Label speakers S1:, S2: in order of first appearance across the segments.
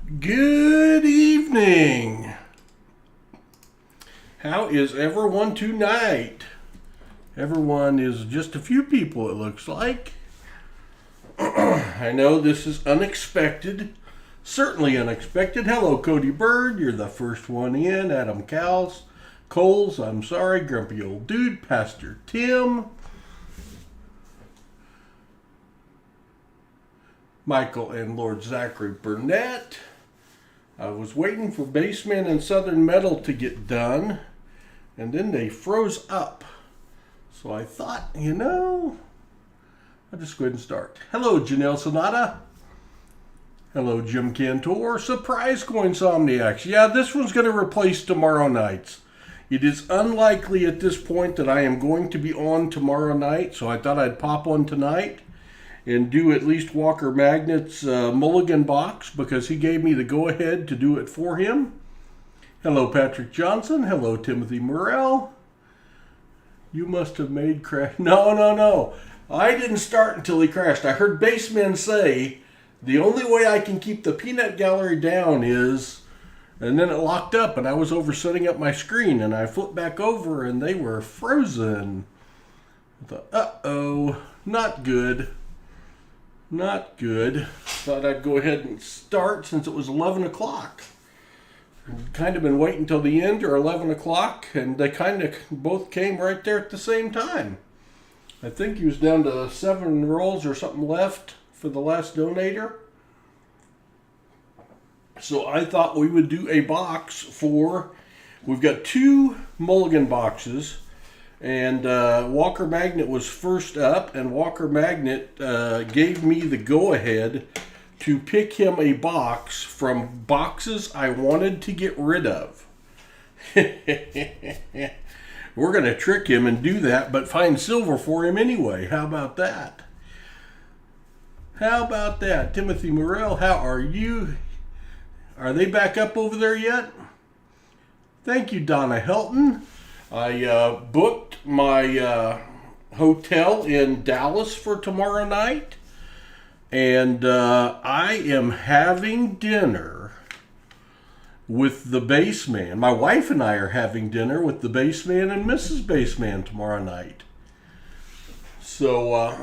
S1: Good evening. How is everyone tonight? Everyone is just a few people, it looks like. I know this is unexpected. Certainly unexpected. Hello, Cody Bird. You're the first one in. Adam Coles, I'm sorry. Grumpy Old Dude. Pastor Tim. Michael and Lord Zachary Burnett. I was waiting for Bassman and Southern Metal to get done, and then they froze up. So I thought, I'll just go ahead and start. Hello, Janelle Sonata. Hello, Jim Cantor. Surprise, Coinsomniacs. Yeah, this one's going to replace tomorrow night's. It is unlikely at this point that I am going to be on tomorrow night, so I thought I'd pop on tonight and do at least Walker Magnet's Mulligan box because he gave me the go-ahead to do it for him. Hello, Patrick Johnson. Hello, Timothy Morrell. You must have made crash. No. I didn't start until he crashed. I heard Bassman say, the only way I can keep the peanut gallery down is, and then it locked up and I was over setting up my screen and I flipped back over and they were frozen. I thought, uh-oh, not good. Not good. Thought I'd go ahead and start since it was 11 o'clock. Kind of been waiting until the end or 11 o'clock, and they kind of both came right there at the same time. I think he was down to 7 rolls or something left for the last donator. So I thought we would do a box for, we've got 2 Mulligan boxes. And Walker Magnet was first up, and Walker Magnet gave me the go-ahead to pick him a box from boxes I wanted to get rid of. We're going to trick him and do that, but find silver for him anyway. How about that? How about that? Timothy Morrell, how are you? Are they back up over there yet? Thank you, Donna Helton. I booked my hotel in Dallas for tomorrow night, and I am having dinner with the Bassman. My wife and I are having dinner with the Bassman and Mrs. Bassman tomorrow night. So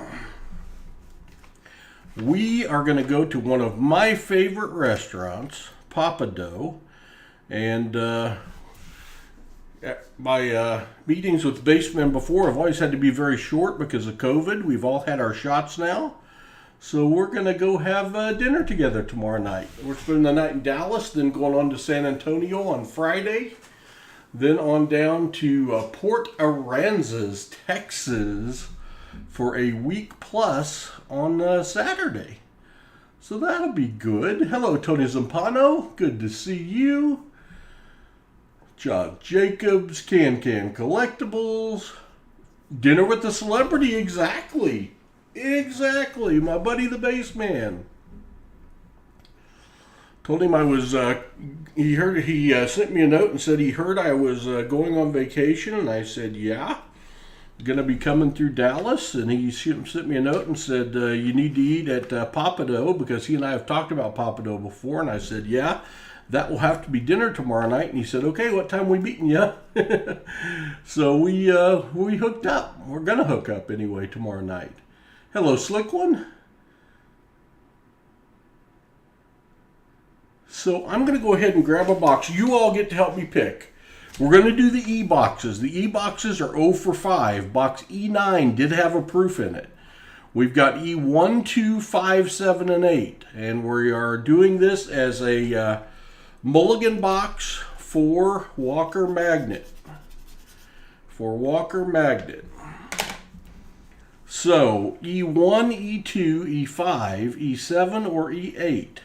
S1: we are going to go to one of my favorite restaurants, Papa Dough, and my meetings with Bassman before have always had to be very short because of COVID. We've all had our shots now. So we're going to go have dinner together tomorrow night. We're spending the night in Dallas, then going on to San Antonio on Friday. Then on down to Port Aransas, Texas for a week plus on Saturday. So that'll be good. Hello, Tony Zampano. Good to see you. John Jacobs, Can Collectibles, Dinner with the Celebrity, exactly, my buddy the Bassman. Told him I was, he sent me a note and said he heard I was going on vacation, and I said, yeah, going to be coming through Dallas, and he sent me a note and said, you need to eat at Papa Dough, because he and I have talked about Papa Dough before, and I said, yeah. That will have to be dinner tomorrow night. And he said, okay, what time we meeting ya? So we hooked up. We're going to hook up anyway tomorrow night. Hello, Slick One. So I'm going to go ahead and grab a box. You all get to help me pick. We're going to do the E-boxes. The E-boxes are 0 for 5. Box E9 did have a proof in it. We've got E1, 2, 5, 7, and 8. And we are doing this as a Mulligan box for Walker Magnet. So E1, E2, E5, E7, or E8.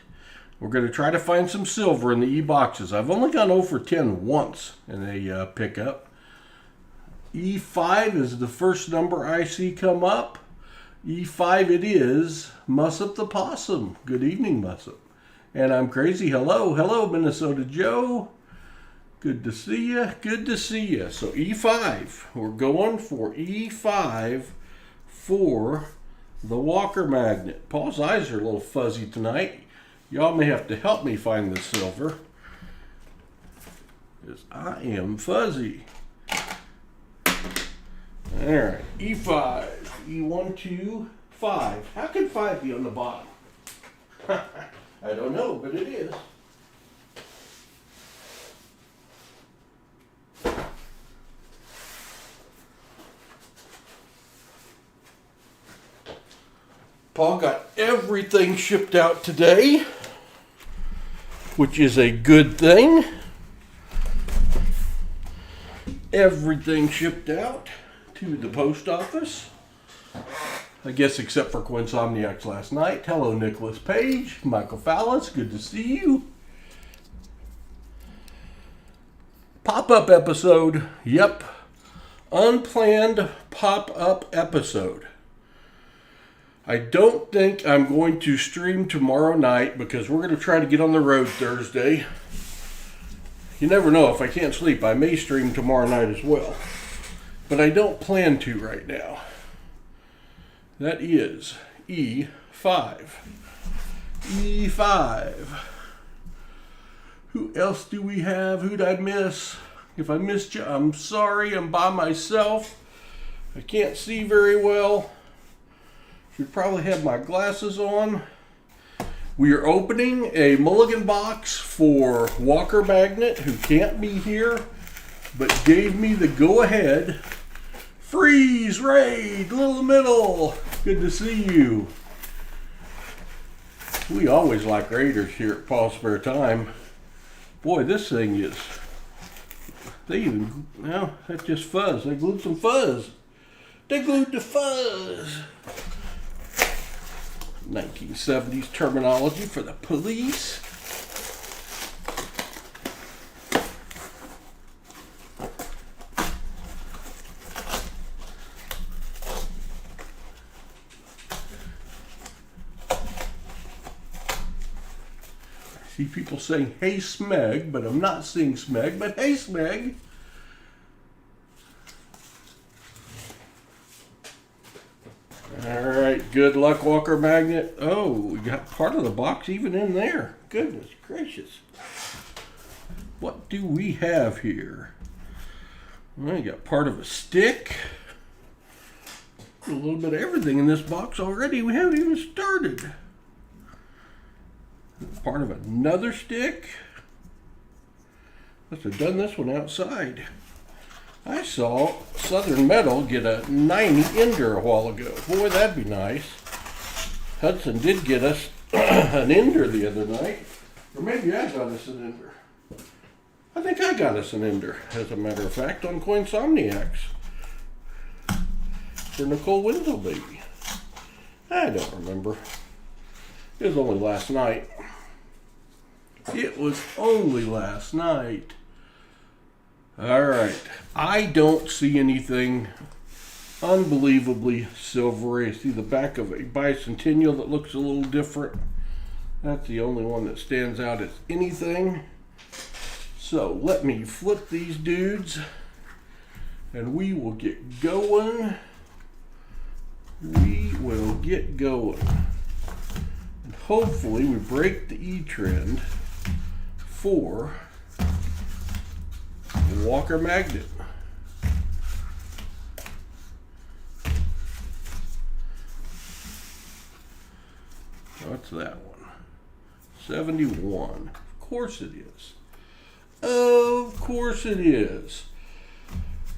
S1: We're going to try to find some silver in the E-boxes. I've only gone 0 for 10 once in a pickup. E5 is the first number I see come up. E5 it is. Mussup the Possum. Good evening, Mussup. And I'm crazy. Hello, Minnesota Joe. Good to see you. So E5. We're going for E5 for the Walker Magnet. Paul's eyes are a little fuzzy tonight. Y'all may have to help me find the silver, because I am fuzzy. All right, E5, E1, 2, 5. How can 5 be on the bottom? I don't know, but it is. Paul got everything shipped out today, which is a good thing. Everything shipped out to the post office. I guess except for Coinsomniacs last night. Hello, Nicholas Page, Michael Fallis, good to see you. Pop-up episode, yep. Unplanned pop-up episode. I don't think I'm going to stream tomorrow night because we're going to try to get on the road Thursday. You never know, if I can't sleep, I may stream tomorrow night as well. But I don't plan to right now. That is E5. E5. Who else do we have? Who'd I miss? If I missed you, I'm sorry. I'm by myself. I can't see very well. Should probably have my glasses on. We are opening a Mulligan box for Walker Magnet, who can't be here, but gave me the go-ahead. Freeze, Raid, Little Middle, good to see you. We always like Raiders here at Paul's Spare Time. Boy, this thing is, that's just fuzz. They glued some fuzz. They glued the fuzz. 1970s terminology for the police. I see people saying, hey Smeg, but I'm not seeing Smeg, but hey Smeg. Alright, good luck, Walker Magnet. Oh, we got part of the box even in there. Goodness gracious. What do we have here? Well, we got part of a stick. A little bit of everything in this box already. We haven't even started. Part of another stick. Must have done this one outside. I saw Southern Metal get a 90 ender a while ago. Boy, that'd be nice. Hudson did get us an ender the other night. Or maybe I got us an ender. I think I got us an ender, as a matter of fact, on Coinsomniacs. For Nicole Winslow, baby. I don't remember. It was only last night. It was only last night. Alright, I don't see anything unbelievably silvery. I see the back of a bicentennial that looks a little different. That's the only one that stands out as anything. So let me flip these dudes and we will get going. We will get going. And hopefully we break the E trend for Walker Magnet. What's that one? 71. Of course it is. Of course it is.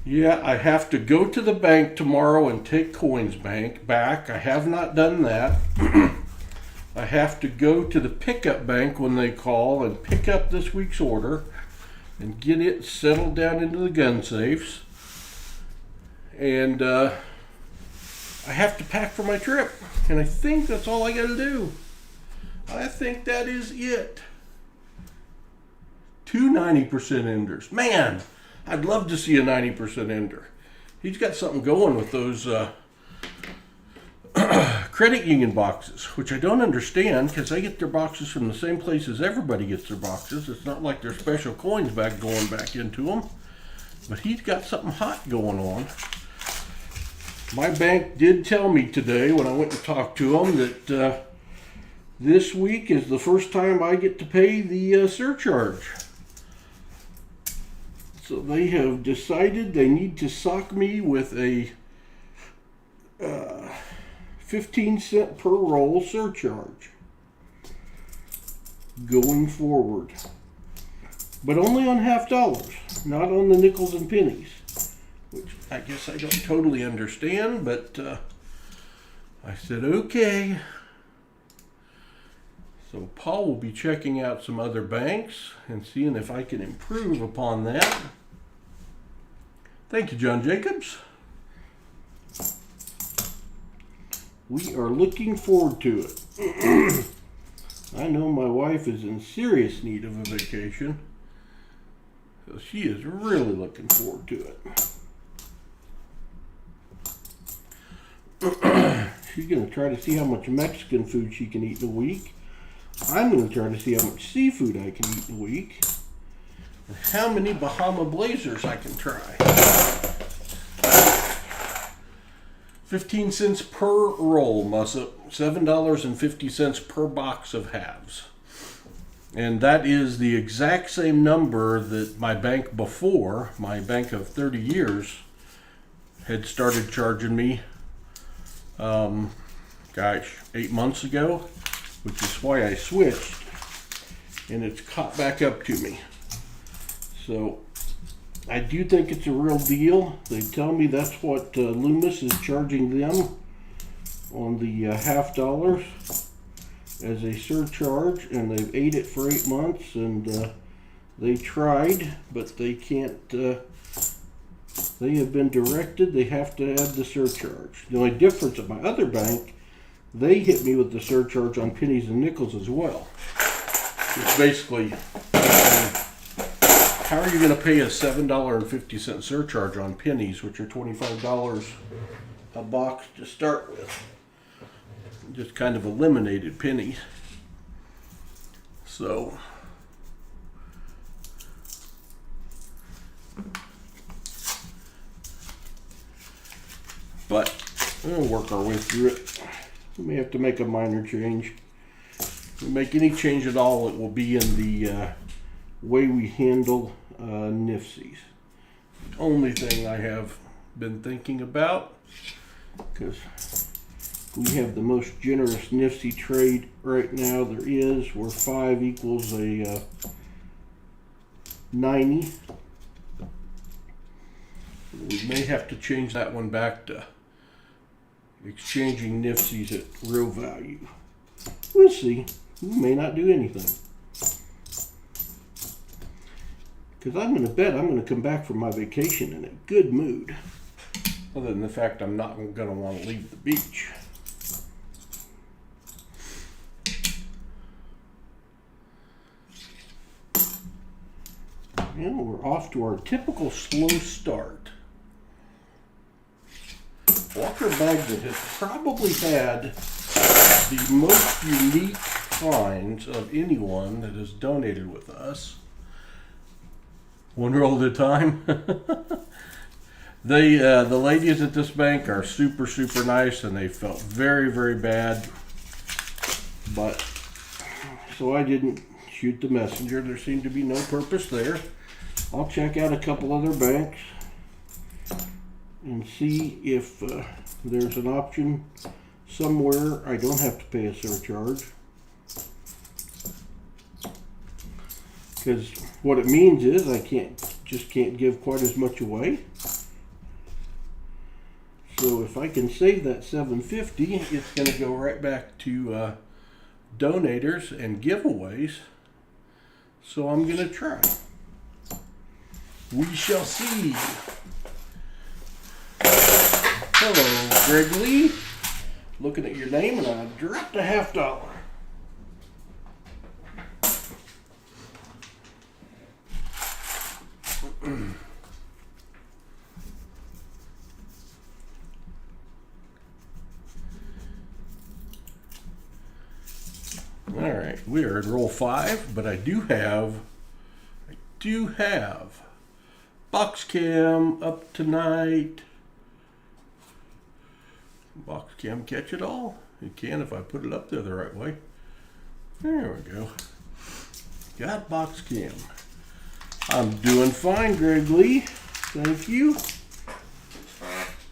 S1: Yeah, I have to go to the bank tomorrow and take Coins Bank back. I have not done that. I have to go to the pickup bank when they call and pick up this week's order and get it settled down into the gun safes. And I have to pack for my trip. And I think that's all I gotta do. I think that is it. 2 90% enders. Man, I'd love to see a 90% ender. He's got something going with those credit union boxes, which I don't understand because they get their boxes from the same place as everybody gets their boxes. It's not like there's special coins going back into them. But he's got something hot going on. My bank did tell me today when I went to talk to them that this week is the first time I get to pay the surcharge. So they have decided they need to sock me with a 15-cent per roll surcharge going forward. But only on $half, not on the nickels and pennies, which I guess I don't totally understand, but I said okay. So Paul will be checking out some other banks and seeing if I can improve upon that. Thank you, John Jacobs. We are looking forward to it. I know my wife is in serious need of a vacation, so she is really looking forward to it. She's going to try to see how much Mexican food she can eat in a week. I'm going to try to see how much seafood I can eat in a week. And how many Bahama Blazers I can try. 15 cents per roll, Mussep. $7.50 per box of halves. And that is the exact same number that my bank before, my bank of 30 years, had started charging me, 8 months ago, which is why I switched, and it's caught back up to me. So I do think it's a real deal. They tell me that's what Loomis is charging them on the $half as a surcharge, and they've ate it for 8 months, and they tried, but they can't. They have been directed they have to add the surcharge. The only difference at my other bank, they hit me with the surcharge on pennies and nickels as well. It's basically, how are you going to pay a $7.50 surcharge on pennies, which are $25 a box to start with? Just kind of eliminated pennies. So but we'll work our way through it. We may have to make a minor change. If we make any change at all, it will be in the way we handle NIFCs. Only thing I have been thinking about, because we have the most generous NIFC trade right now there is, where 5 equals a 90. We may have to change that one back to exchanging NIFCs at real value. We'll see. We may not do anything. Because I'm going to bet I'm going to come back from my vacation in a good mood. Other than the fact I'm not going to want to leave the beach. And we're off to our typical slow start. Walker Bagdad has probably had the most unique finds of anyone that has donated with us. One roll at a time. The ladies at this bank are super, super nice, and they felt very, very bad. But, so I didn't shoot the messenger. There seemed to be no purpose there. I'll check out a couple other banks and see if there's an option somewhere I don't have to pay a surcharge. Because what it means is I just can't give quite as much away. So if I can save that $7.50, it's going to go right back to donators and giveaways. So I'm going to try. We shall see. Hello, Greg Lee. Looking at your name, and I dropped a $half. All right, we are at roll 5, but I do have box cam up tonight. Box cam catch it all? It can if I put it up there the right way. There we go. Got box cam. I'm doing fine, Greg Lee. Thank you.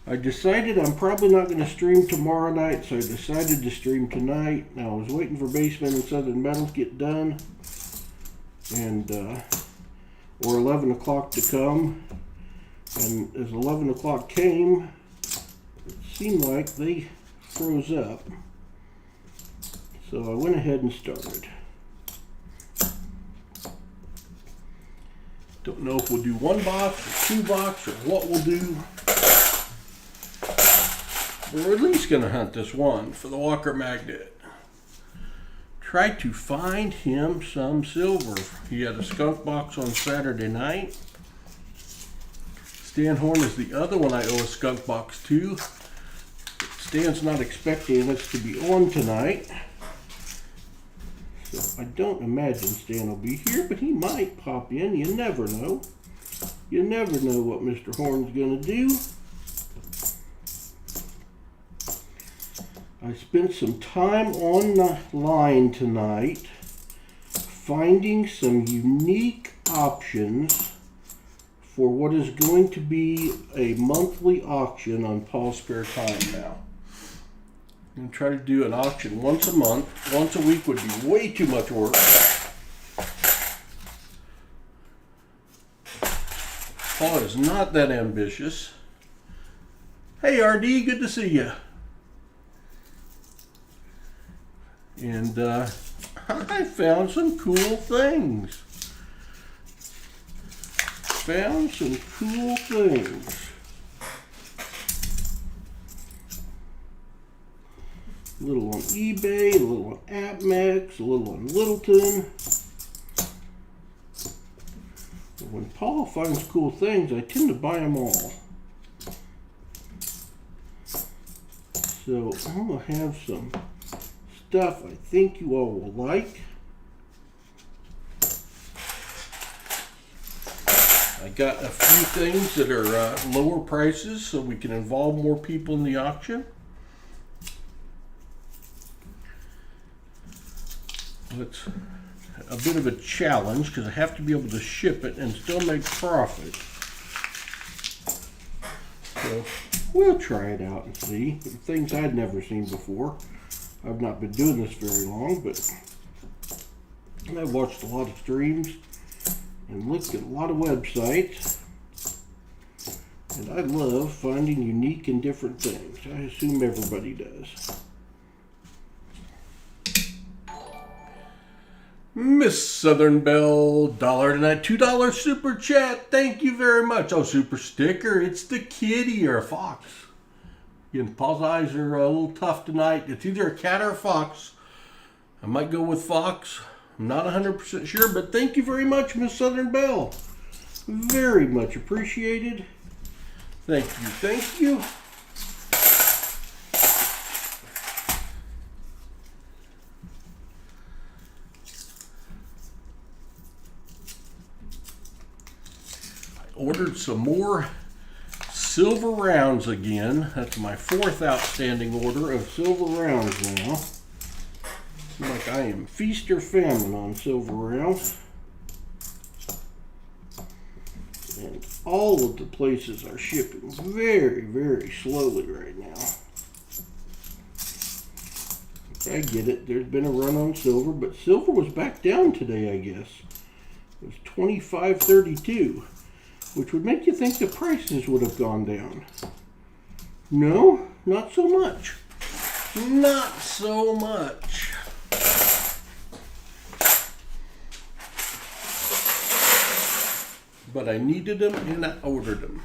S1: I decided I'm probably not going to stream tomorrow night, so I decided to stream tonight. Now, I was waiting for Basement and Southern Metal to get done, and or 11 o'clock to come. And as 11 o'clock came, it seemed like they froze up. So I went ahead and started. Don't know if we'll do one box or two box or what we'll do. We're at least going to hunt this one for the Walker Magnet. Try to find him some silver. He had a skunk box on Saturday night. Stan Horn is the other one I owe a skunk box to. Stan's not expecting us to be on tonight. So I don't imagine Stan will be here, but he might pop in. You never know. You never know what Mr. Horn's going to do. I spent some time online tonight finding some unique options for what is going to be a monthly auction on Paul's Spare Time now. I'm going to try to do an auction once a month. Once a week would be way too much work. Paul is not that ambitious. Hey RD, good to see you. And I found some cool things. Found some cool things. A little on eBay, a little on AppMex, a little on Littleton. When Paul finds cool things, I tend to buy them all. So I'm going to have some stuff I think you all will like. I got a few things that are lower prices so we can involve more people in the auction. It's a bit of a challenge because I have to be able to ship it and still make profit. So we'll try it out and see. Things I'd never seen before. I've not been doing this very long, but I've watched a lot of streams and looked at a lot of websites. And I love finding unique and different things. I assume everybody does. Miss Southern Belle, $1 tonight, $2 super chat. Thank you very much. Oh, super sticker. It's the kitty or a fox. Again, Paul's eyes are a little tough tonight. It's either a cat or a fox. I might go with fox. I'm not 100% sure, but thank you very much, Miss Southern Belle. Very much appreciated. Thank you. Thank you. Ordered some more silver rounds again. That's my 4th outstanding order of silver rounds now. Seems like I am feast or famine on silver rounds. And all of the places are shipping very, very slowly right now. I get it. There's been a run on silver, but silver was back down today, I guess. It was $25.32. Which would make you think the prices would have gone down. No, not so much. Not so much. But I needed them and I ordered them.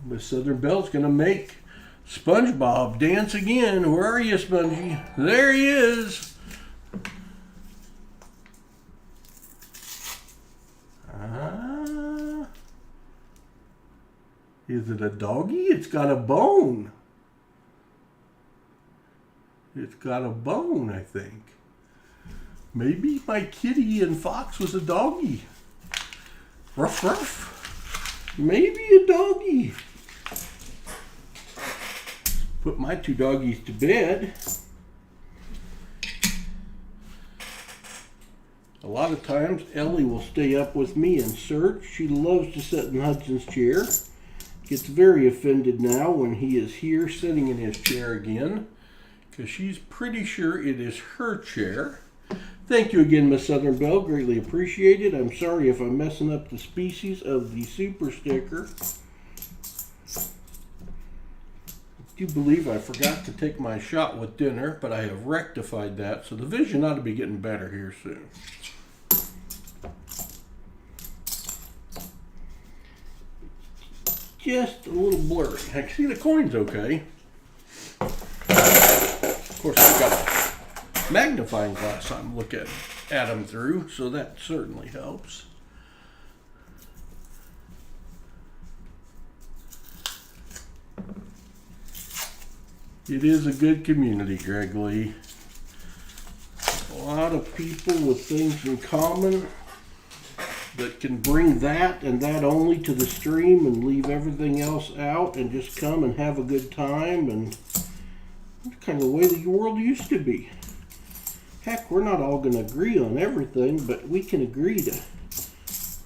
S1: Miss Southern Belle's gonna make SpongeBob dance again. Where are you, Spongy? There he is. Is it a doggy? It's got a bone. It's got a bone, I think. Maybe my kitty and fox was a doggy. Ruff, ruff. Maybe a doggy. Put my 2 doggies to bed. A lot of times Ellie will stay up with me and search. She loves to sit in Hudson's chair. Gets very offended now when he is here sitting in his chair again, because she's pretty sure it is her chair. Thank you again, Miss Southern Belle. Greatly appreciated. I'm sorry if I'm messing up the species of the super sticker. I do believe I forgot to take my shot with dinner, but I have rectified that, so the vision ought to be getting better here soon. Just a little blurry. I can see the coins okay. Of course, I've got a magnifying glass I'm looking at them through, so that certainly helps. It is a good community, Greg Lee. A lot of people with things in common that can bring that and that only to the stream and leave everything else out and just come and have a good time, and that's kind of the way the world used to be. Heck, we're not all going to agree on everything, but we can agree to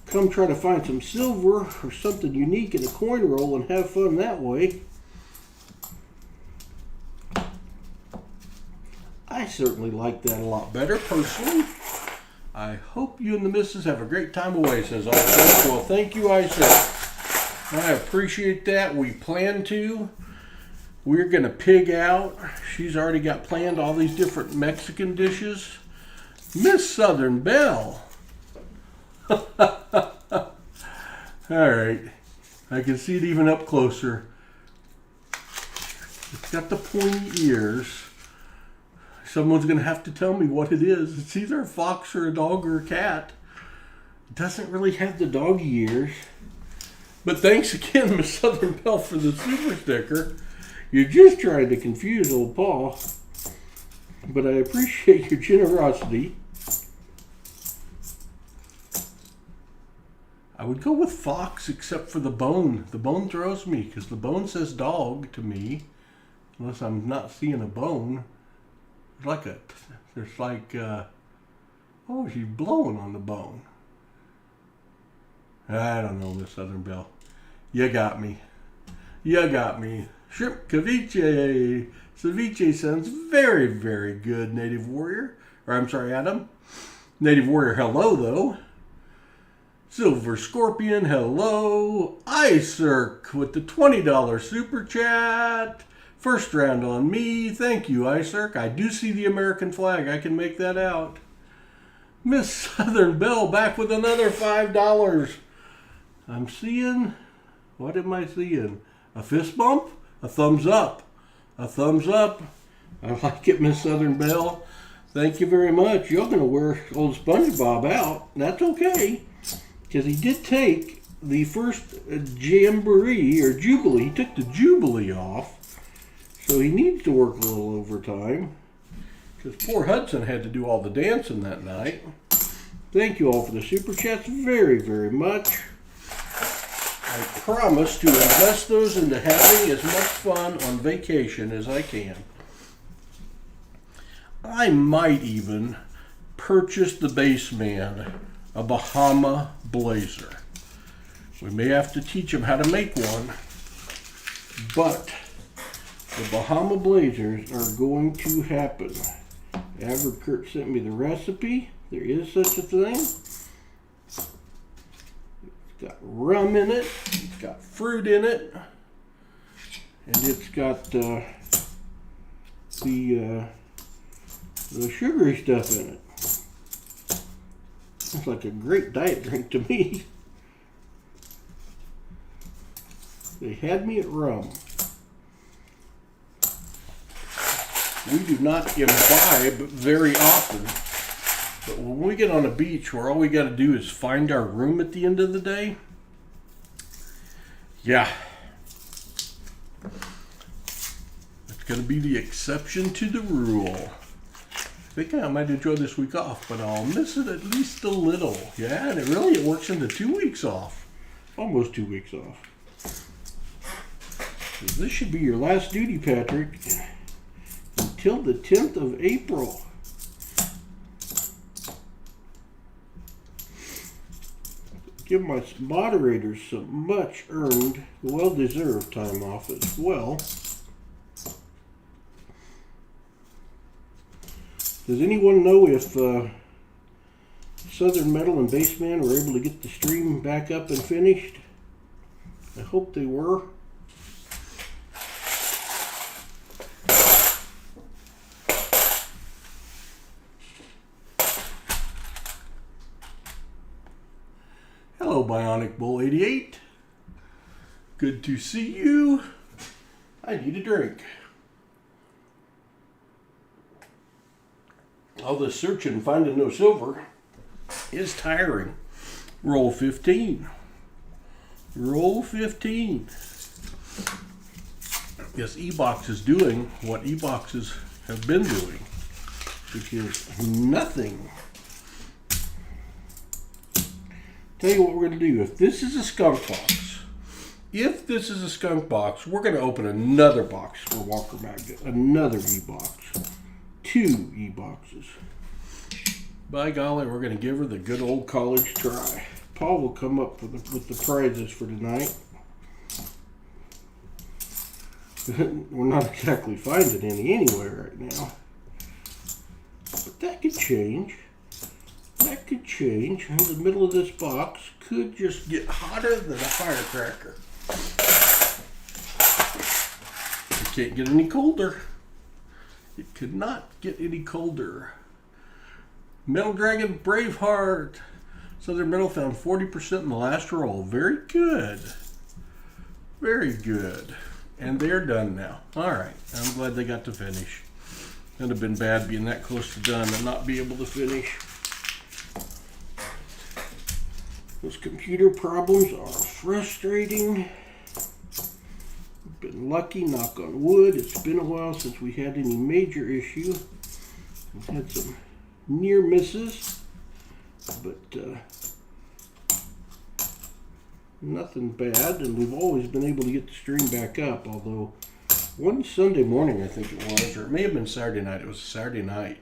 S1: come try to find some silver or something unique in a coin roll and have fun that way. I certainly like that a lot better personally. I hope you and the missus have a great time away, says Isaac. Well, thank you, Isaac. I appreciate that. We plan to. We're going to pig out. She's already got planned all these different Mexican dishes. Miss Southern Belle. All right. I can see it even up closer. It's got the pointy ears. Someone's going to have to tell me what it is. It's either a fox or a dog or a cat. It doesn't really have the doggy ears. But thanks again, Miss Southern Belle, for the super sticker. You're just trying to confuse old Paul. But I appreciate your generosity. I would go with fox except for the bone. The bone throws me because the bone says dog to me. Unless I'm not seeing a bone. There's like, oh, she's blowing on the bone. I don't know, Miss Southern Belle. You got me. You got me. Shrimp ceviche. Ceviche sounds very, very good, Native Warrior. Or I'm sorry, Adam. Native Warrior, hello, though. Silver Scorpion, hello. Icerk with the $20 super chat. First round on me. Thank you, Icerk. I do see the American flag. I can make that out. Miss Southern Belle back with another $5. I'm seeing... What am I seeing? A fist bump? A thumbs up. A thumbs up. I like it, Miss Southern Belle. Thank you very much. You're going to wear old SpongeBob out. That's okay. Because he did take the first jamboree or jubilee. He took the jubilee off. So he needs to work a little overtime, because poor Hudson had to do all the dancing that night. Thank you all for the super chats very, very much. I promise to invest those into having as much fun on vacation as I can. I might even purchase the baseman a Bahama blazer. We may have to teach him how to make one, but the Bahama blazers are going to happen. Kurt sent me the recipe. There is such a thing. It's got rum in it. It's got fruit in it. And it's got the sugary stuff in it. It's like a great diet drink to me. They had me at rum. We do not imbibe very often, but when we get on a beach where all we got to do is find our room at the end of the day, yeah, it's going to be the exception to the rule. I think I might enjoy this week off, but I'll miss it at least a little. Yeah, and it works into 2 weeks off, almost 2 weeks off. So this should be your last duty, Patrick. Until the 10th of April. give my moderators some much earned, well-deserved time off as well. Does anyone know if Southern Metal and Baseman were able to get the stream back up and finished? I hope they were. Hello, Bionic Bull 88. Good to see you. I need a drink. All this searching and finding no silver is tiring. Roll 15. Roll 15. Yes, E-Box is doing what E-Boxes have been doing, which is nothing. Tell you what we're going to do. If this is a skunk box, we're going to open another box for Walker Magnet. Another E-Box. 2 E-Boxes. By golly, we're going to give her the good old college try. Paul will come up with the prizes for tonight. We're not exactly finding any anywhere right now. But that could change. That could change. In the middle of this box could just get hotter than a firecracker. It can't get any colder. It could not get any colder. Metal Dragon Braveheart. Southern Metal found 40% in the last roll. Very good. Very good. And they're done now. Alright. I'm glad they got to finish. It would have been bad being that close to done and not be able to finish. Those computer problems are frustrating. Been lucky, knock on wood. It's been a while since we had any major issue. We've had some near misses, but nothing bad, and we've always been able to get the stream back up, although one Sunday morning I think it was, or it may have been Saturday night. It was Saturday night.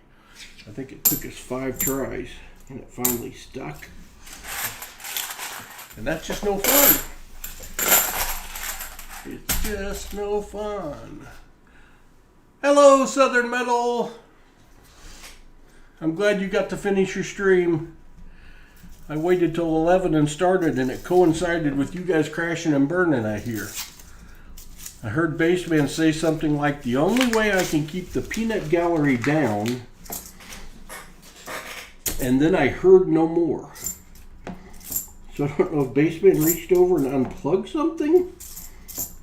S1: I think it took us 5 tries and it finally stuck, and that's just no fun. It's just no fun. Hello, Southern Metal. I'm glad you got to finish your stream. I waited till 11 and started, and it coincided with you guys crashing and burning, I hear. I heard Baseman say something like, the only way I can keep the peanut gallery down, and then I heard no more. So I don't know if Baseman reached over and unplugged something.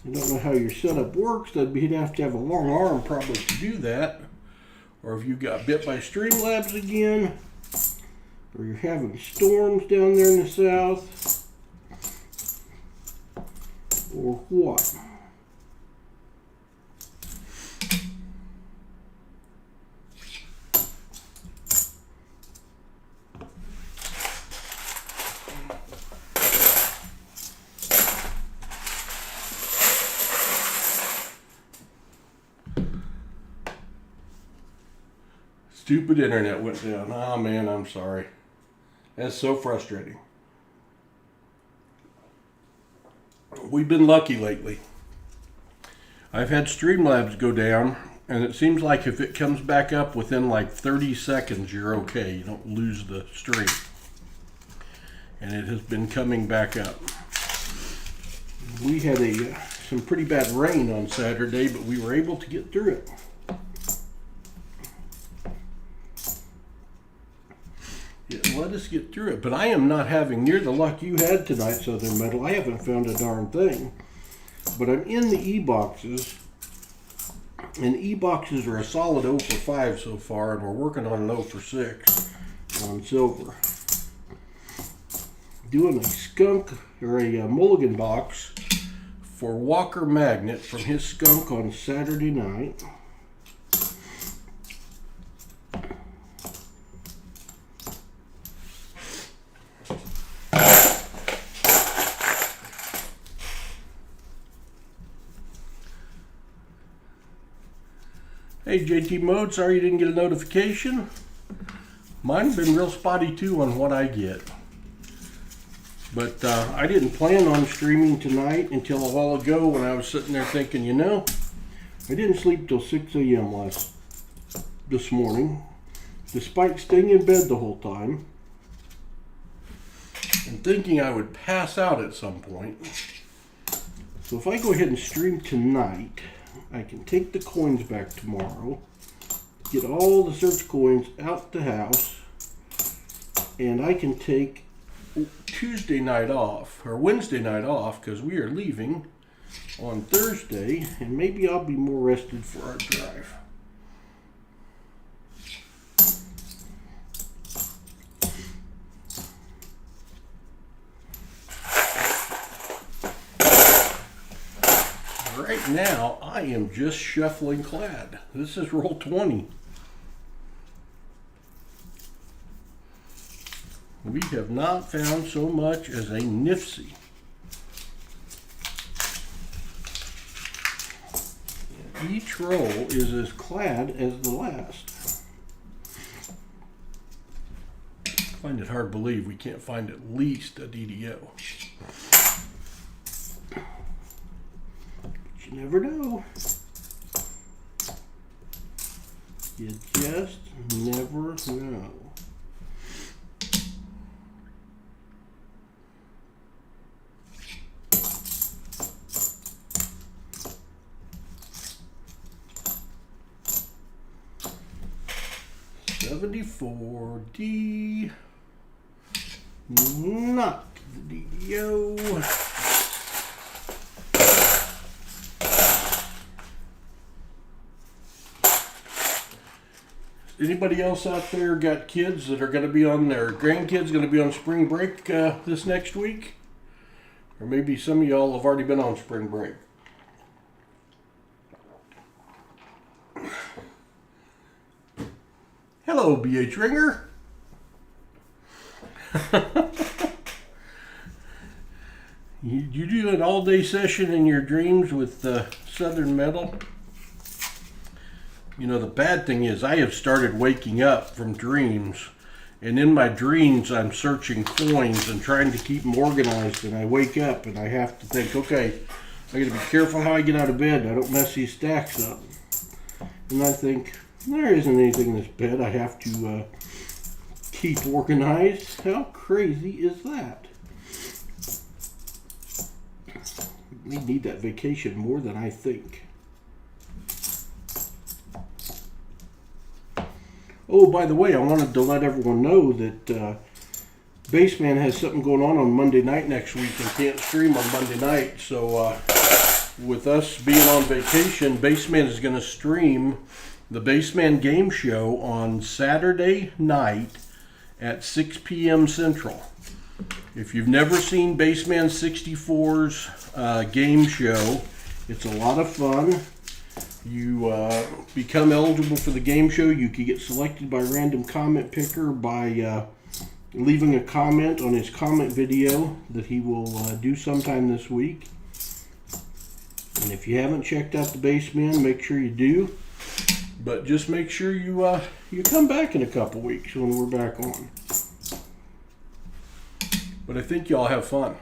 S1: I don't know how your setup works. You'd have to have a long arm probably to do that. Or if you got bit by Streamlabs again. Or you're having storms down there in the south. Or what? Stupid internet went down. Oh man, I'm sorry. That's so frustrating. We've been lucky lately. I've had Streamlabs go down, and it seems like if it comes back up within like 30 seconds, you're okay. You don't lose the stream. And it has been coming back up. We had some pretty bad rain on Saturday, but we were able to get through it. Let us get through it. But I am not having near the luck you had tonight, Southern Metal. I haven't found a darn thing. But I'm in the E-Boxes. And E-Boxes are a solid 0 for 5 so far. And we're working on an 0 for 6 on silver. Doing a skunk, or a Mulligan box for Walker Magnet from his skunk on Saturday night. Hey JT Mode, sorry you didn't get a notification. Mine's been real spotty too on what I get. But I didn't plan on streaming tonight until a while ago when I was sitting there thinking, you know, I didn't sleep till 6 a.m. this morning, despite staying in bed the whole time, and thinking I would pass out at some point. So if I go ahead and stream tonight, I can take the coins back tomorrow, get all the search coins out the house, and I can take Tuesday night off, or Wednesday night off, because we are leaving on Thursday, and maybe I'll be more rested for our drive. Right now, I am just shuffling clad. This is roll 20. We have not found so much as a nifsy. Each roll is as clad as the last. I find it hard to believe we can't find at least a DDO. But you never know. You just never know. D, not the DDO. Anybody else out there got kids that are going to be on their grandkids going to be on spring break this next week? Or maybe some of y'all have already been on spring break. Hello, BH Ringer. You do an all-day session in your dreams with Southern Metal? You know, the bad thing is I have started waking up from dreams, and in my dreams I'm searching coins and trying to keep them organized, and I wake up and I have to think, okay, I gotta be careful how I get out of bed. I don't mess these stacks up. And I think, there isn't anything in this bed I have to keep organized. How crazy is that? We need that vacation more than I think. Oh, by the way, I wanted to let everyone know that Baseman has something going on Monday night next week and can't stream on Monday night. So with us being on vacation, Baseman is going to stream the Baseman Game Show on Saturday night at 6 p.m. Central. If you've never seen Baseman 64's game show, it's a lot of fun. You become eligible for the game show. You can get selected by random comment picker by leaving a comment on his comment video that he will do sometime this week. And if you haven't checked out the Baseman, make sure you do. But just make sure you come back in a couple weeks when we're back on. But I think y'all have fun.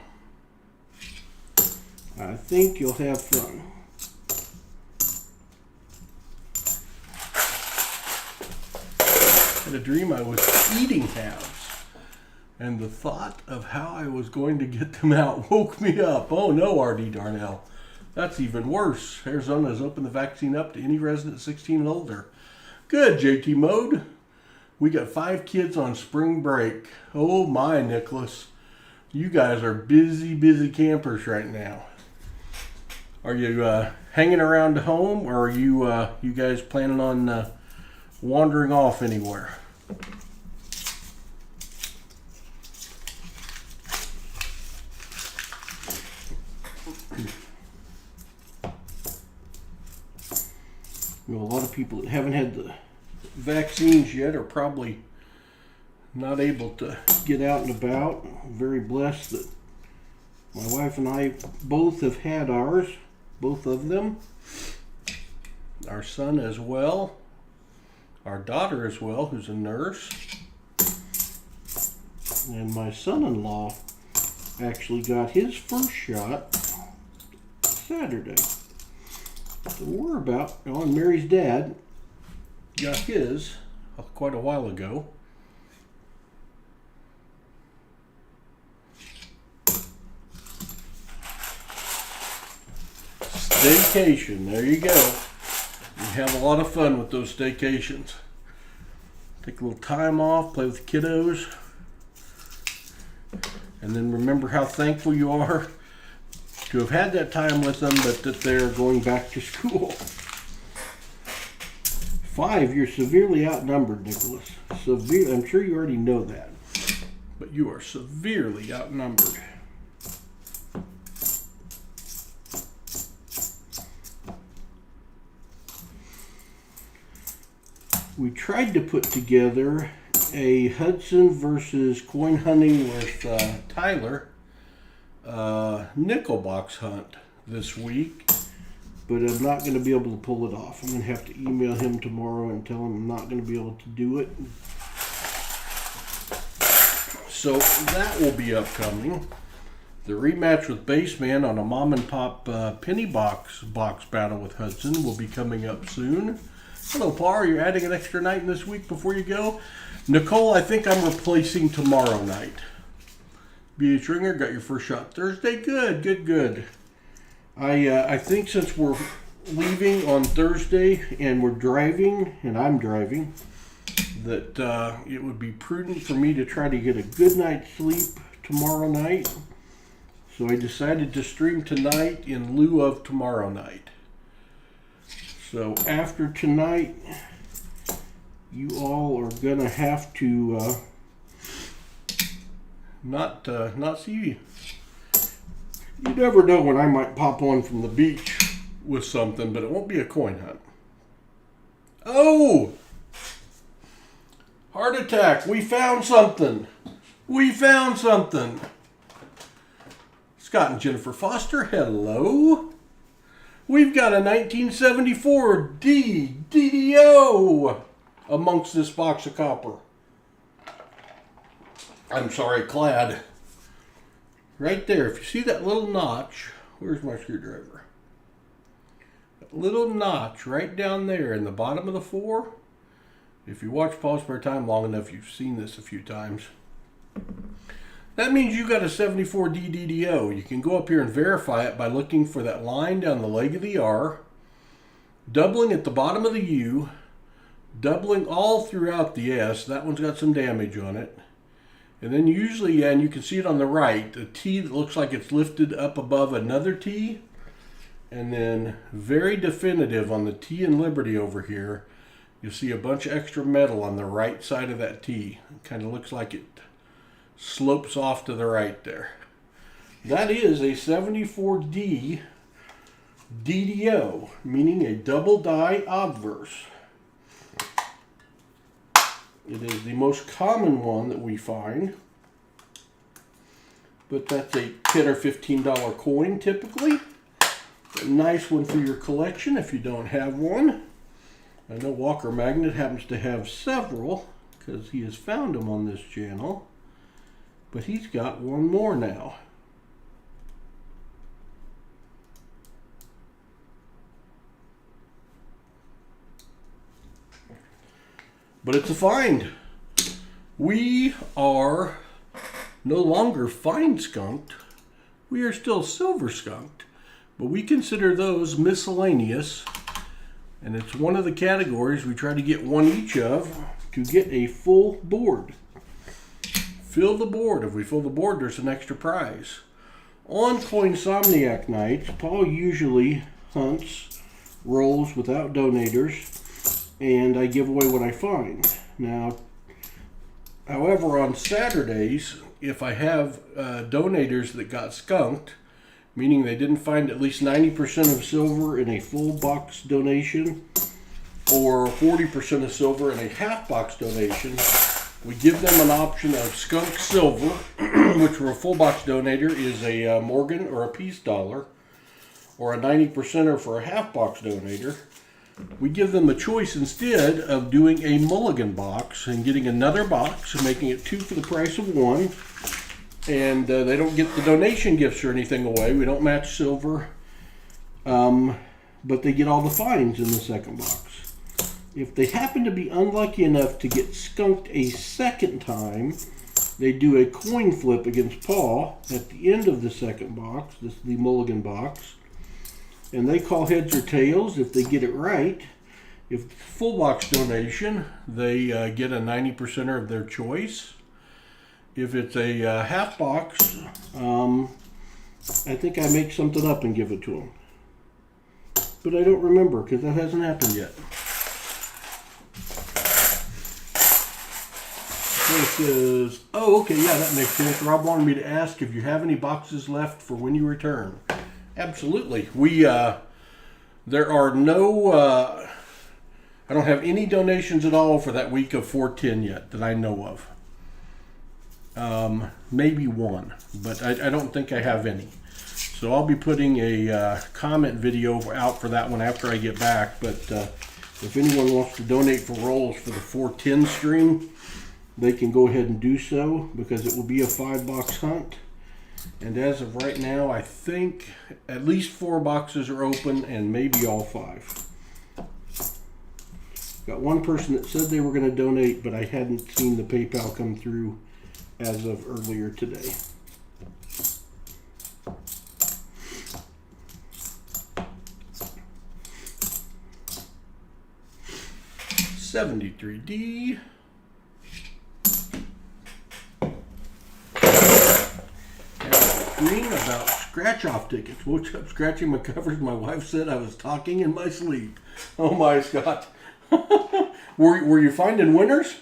S1: I think you'll have fun. I had a dream I was eating halves, and the thought of how I was going to get them out woke me up. Oh no, R.D. Darnell. That's even worse. Arizona has opened the vaccine up to any resident 16 and older. Good, JT Mode. We got 5 kids on spring break. Oh my, Nicholas. You guys are busy campers right now. Are you hanging around home, or are you guys planning on wandering off anywhere? You know, a lot of people that haven't had the vaccines yet are probably not able to get out and about. I'm very blessed that my wife and I both have had ours, both of them. Our son as well. Our daughter as well, who's a nurse. And my son-in-law actually got his first shot Saturday. So we're about on Mary's dad got his quite a while ago. Staycation, there you go. You have a lot of fun with those staycations. Take a little time off, play with the kiddos, and then remember how thankful you are to have had that time with them, but that they're going back to school. 5, you're severely outnumbered, Nicholas. I'm sure you already know that, but you are severely outnumbered. We tried to put together a Hudson versus coin hunting with Tyler nickel box hunt this week, but I'm not going to be able to pull it off. I'm going to have to email him tomorrow and tell him I'm not going to be able to do it. So that will be upcoming. The rematch with Baseman on a mom and pop penny box battle with Hudson will be coming up soon. Hello, Paul. You're adding an extra night in this week before you go? Nicole, I think I'm replacing tomorrow night. B.H. Ringer, got your first shot Thursday. Good. I think since we're leaving on Thursday and we're driving, and I'm driving, that it would be prudent for me to try to get a good night's sleep tomorrow night. So I decided to stream tonight in lieu of tomorrow night. So after tonight, you all are gonna have to not see. You never know when I might pop on from the beach with something, but it won't be a coin hunt. Oh! Heart attack! We found something! Scott and Jennifer Foster, hello. We've got a 1974 DDO amongst this box of copper. I'm sorry, clad. Right there, if you see that little notch, where's my screwdriver? That little notch right down there in the bottom of the 4. If you watch Paul Spare Time long enough, you've seen this a few times. That means you got a 74D DDO. You can go up here and verify it by looking for that line down the leg of the R, doubling at the bottom of the U, doubling all throughout the S. That one's got some damage on it. And then usually, and you can see it on the right, a T that looks like it's lifted up above another T. And then very definitive on the T in Liberty over here, you'll see a bunch of extra metal on the right side of that T. It kind of looks like it slopes off to the right there. That is a 74D DDO, meaning a double die obverse. It is the most common one that we find, but that's a $10 or $15 coin typically. A nice one for your collection if you don't have one. I know Walker Magnet happens to have several because he has found them on this channel. But he's got one more now. But it's a find. We are no longer fine skunked. We are still silver skunked. But we consider those miscellaneous. And it's one of the categories we try to get one each of to get a full board. Fill the board. If we fill the board, there's an extra prize. On Coinsomniac nights, Paul usually hunts rolls without donators, and I give away what I find. Now, however, on Saturdays, if I have donators that got skunked, meaning they didn't find at least 90% of silver in a full box donation, or 40% of silver in a half box donation, we give them an option of skunk silver, which for a full box donator is a Morgan or a Peace dollar, or a 90%er for a half box donator. We give them a choice instead of doing a Mulligan box and getting another box and making it 2 for the price of 1. And they don't get the donation gifts or anything away. We don't match silver. But they get all the fines in the second box. If they happen to be unlucky enough to get skunked a second time, they do a coin flip against Paul at the end of the second box. This is the Mulligan box. And they call heads or tails if they get it right. If it's full box donation, they get a 90%er of their choice. If it's a half box, I think I make something up and give it to them. But I don't remember because that hasn't happened yet. This is, oh, okay, yeah, that makes sense. Rob wanted me to ask if you have any boxes left for when you return. Absolutely. There are no, I don't have any donations at all for that week of 410 yet that I know of. Maybe one, but I don't think I have any. So I'll be putting a comment video out for that one after I get back. But if anyone wants to donate for rolls for the 410 stream, they can go ahead and do so because it will be a 5-box hunt. And as of right now, I think at least 4 boxes are open and maybe all 5. Got one person that said they were going to donate, but I hadn't seen the PayPal come through as of earlier today. $73D. Dream about scratch-off tickets. Woke up scratching my covers. My wife said I was talking in my sleep. Oh my Scott. Were you finding winners?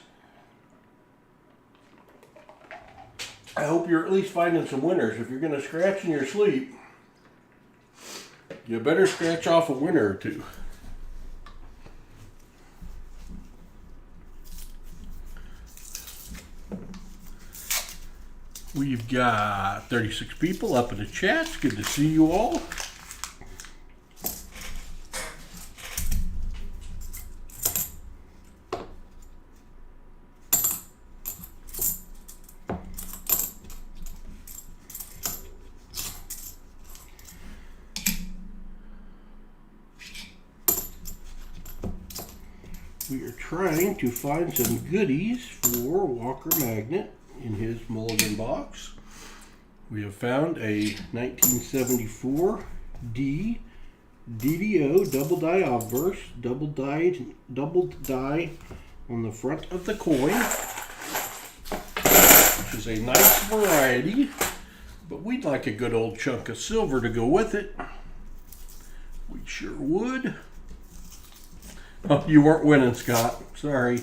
S1: I hope you're at least finding some winners. If you're going to scratch in your sleep, you better scratch off a winner or two. We've got 36 people up in the chat. It's good to see you all. We are trying to find some goodies for Walker Magnet in his Mulligan box. We have found a 1974 DDO double die obverse, double die on the front of the coin, which is a nice variety, but we'd like a good old chunk of silver to go with it. We sure would. Oh, you weren't winning, Scott. Sorry.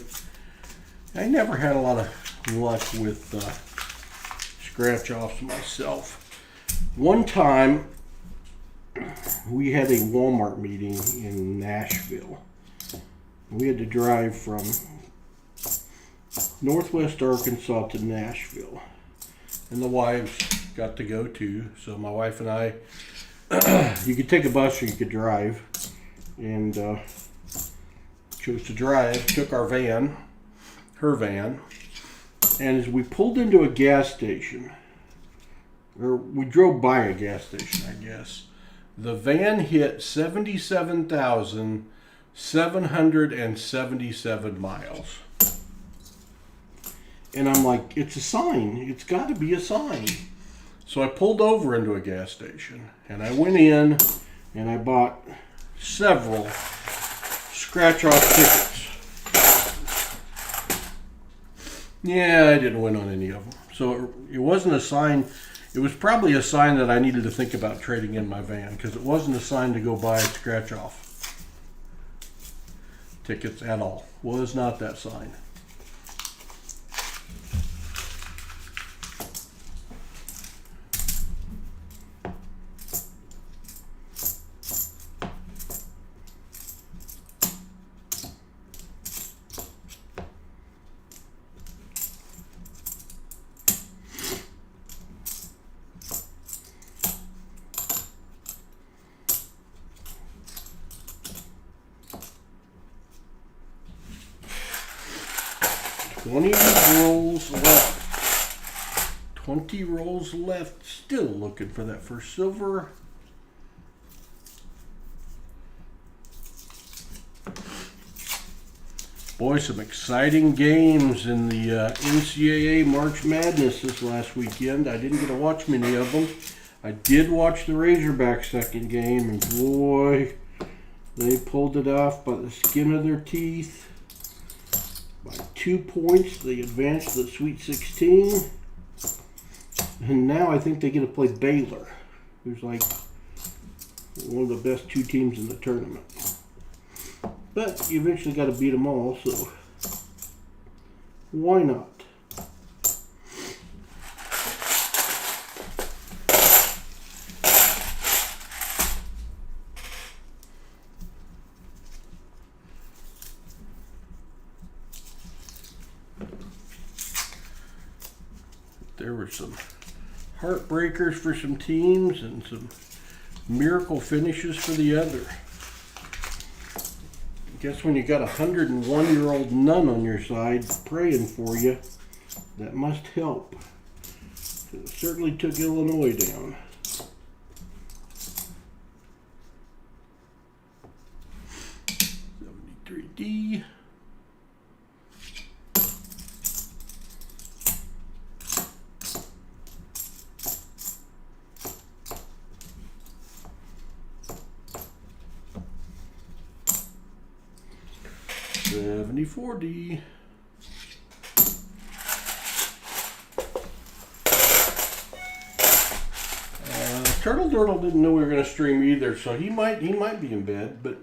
S1: I never had a lot of luck with scratch-offs myself. One time, we had a Walmart meeting in Nashville. We had to drive from Northwest Arkansas to Nashville. And the wives got to go too. So my wife and I, you could take a bus or you could drive. And chose to drive, took our van, her van, and as we pulled into a gas station, or we drove by a gas station, I guess, the van hit 77,777 miles. And I'm like, it's a sign. It's got to be a sign. So I pulled over into a gas station, and I went in, and I bought several scratch-off tickets. Yeah, I didn't win on any of them. So it wasn't a sign. It was probably a sign that I needed to think about trading in my van, because it wasn't a sign to go buy scratch-off tickets at all. Was not that sign. 20 rolls left. Still looking for that first silver. Boy, some exciting games in the NCAA March Madness this last weekend. I didn't get to watch many of them. I did watch the Razorbacks' second game, and boy, they pulled it off by the skin of their teeth. By 2 points, they advanced to the Sweet 16. And now I think they get to play Baylor, who's like one of the best 2 teams in the tournament. But you eventually got to beat them all, so why not? There were some heartbreakers for some teams and some miracle finishes for the other. Guess when you got a 101-year-old nun on your side praying for you, that must help. It certainly took Illinois down. D. $74D. Turtle Dirtle didn't know we were going to stream either, so he might be in bed, but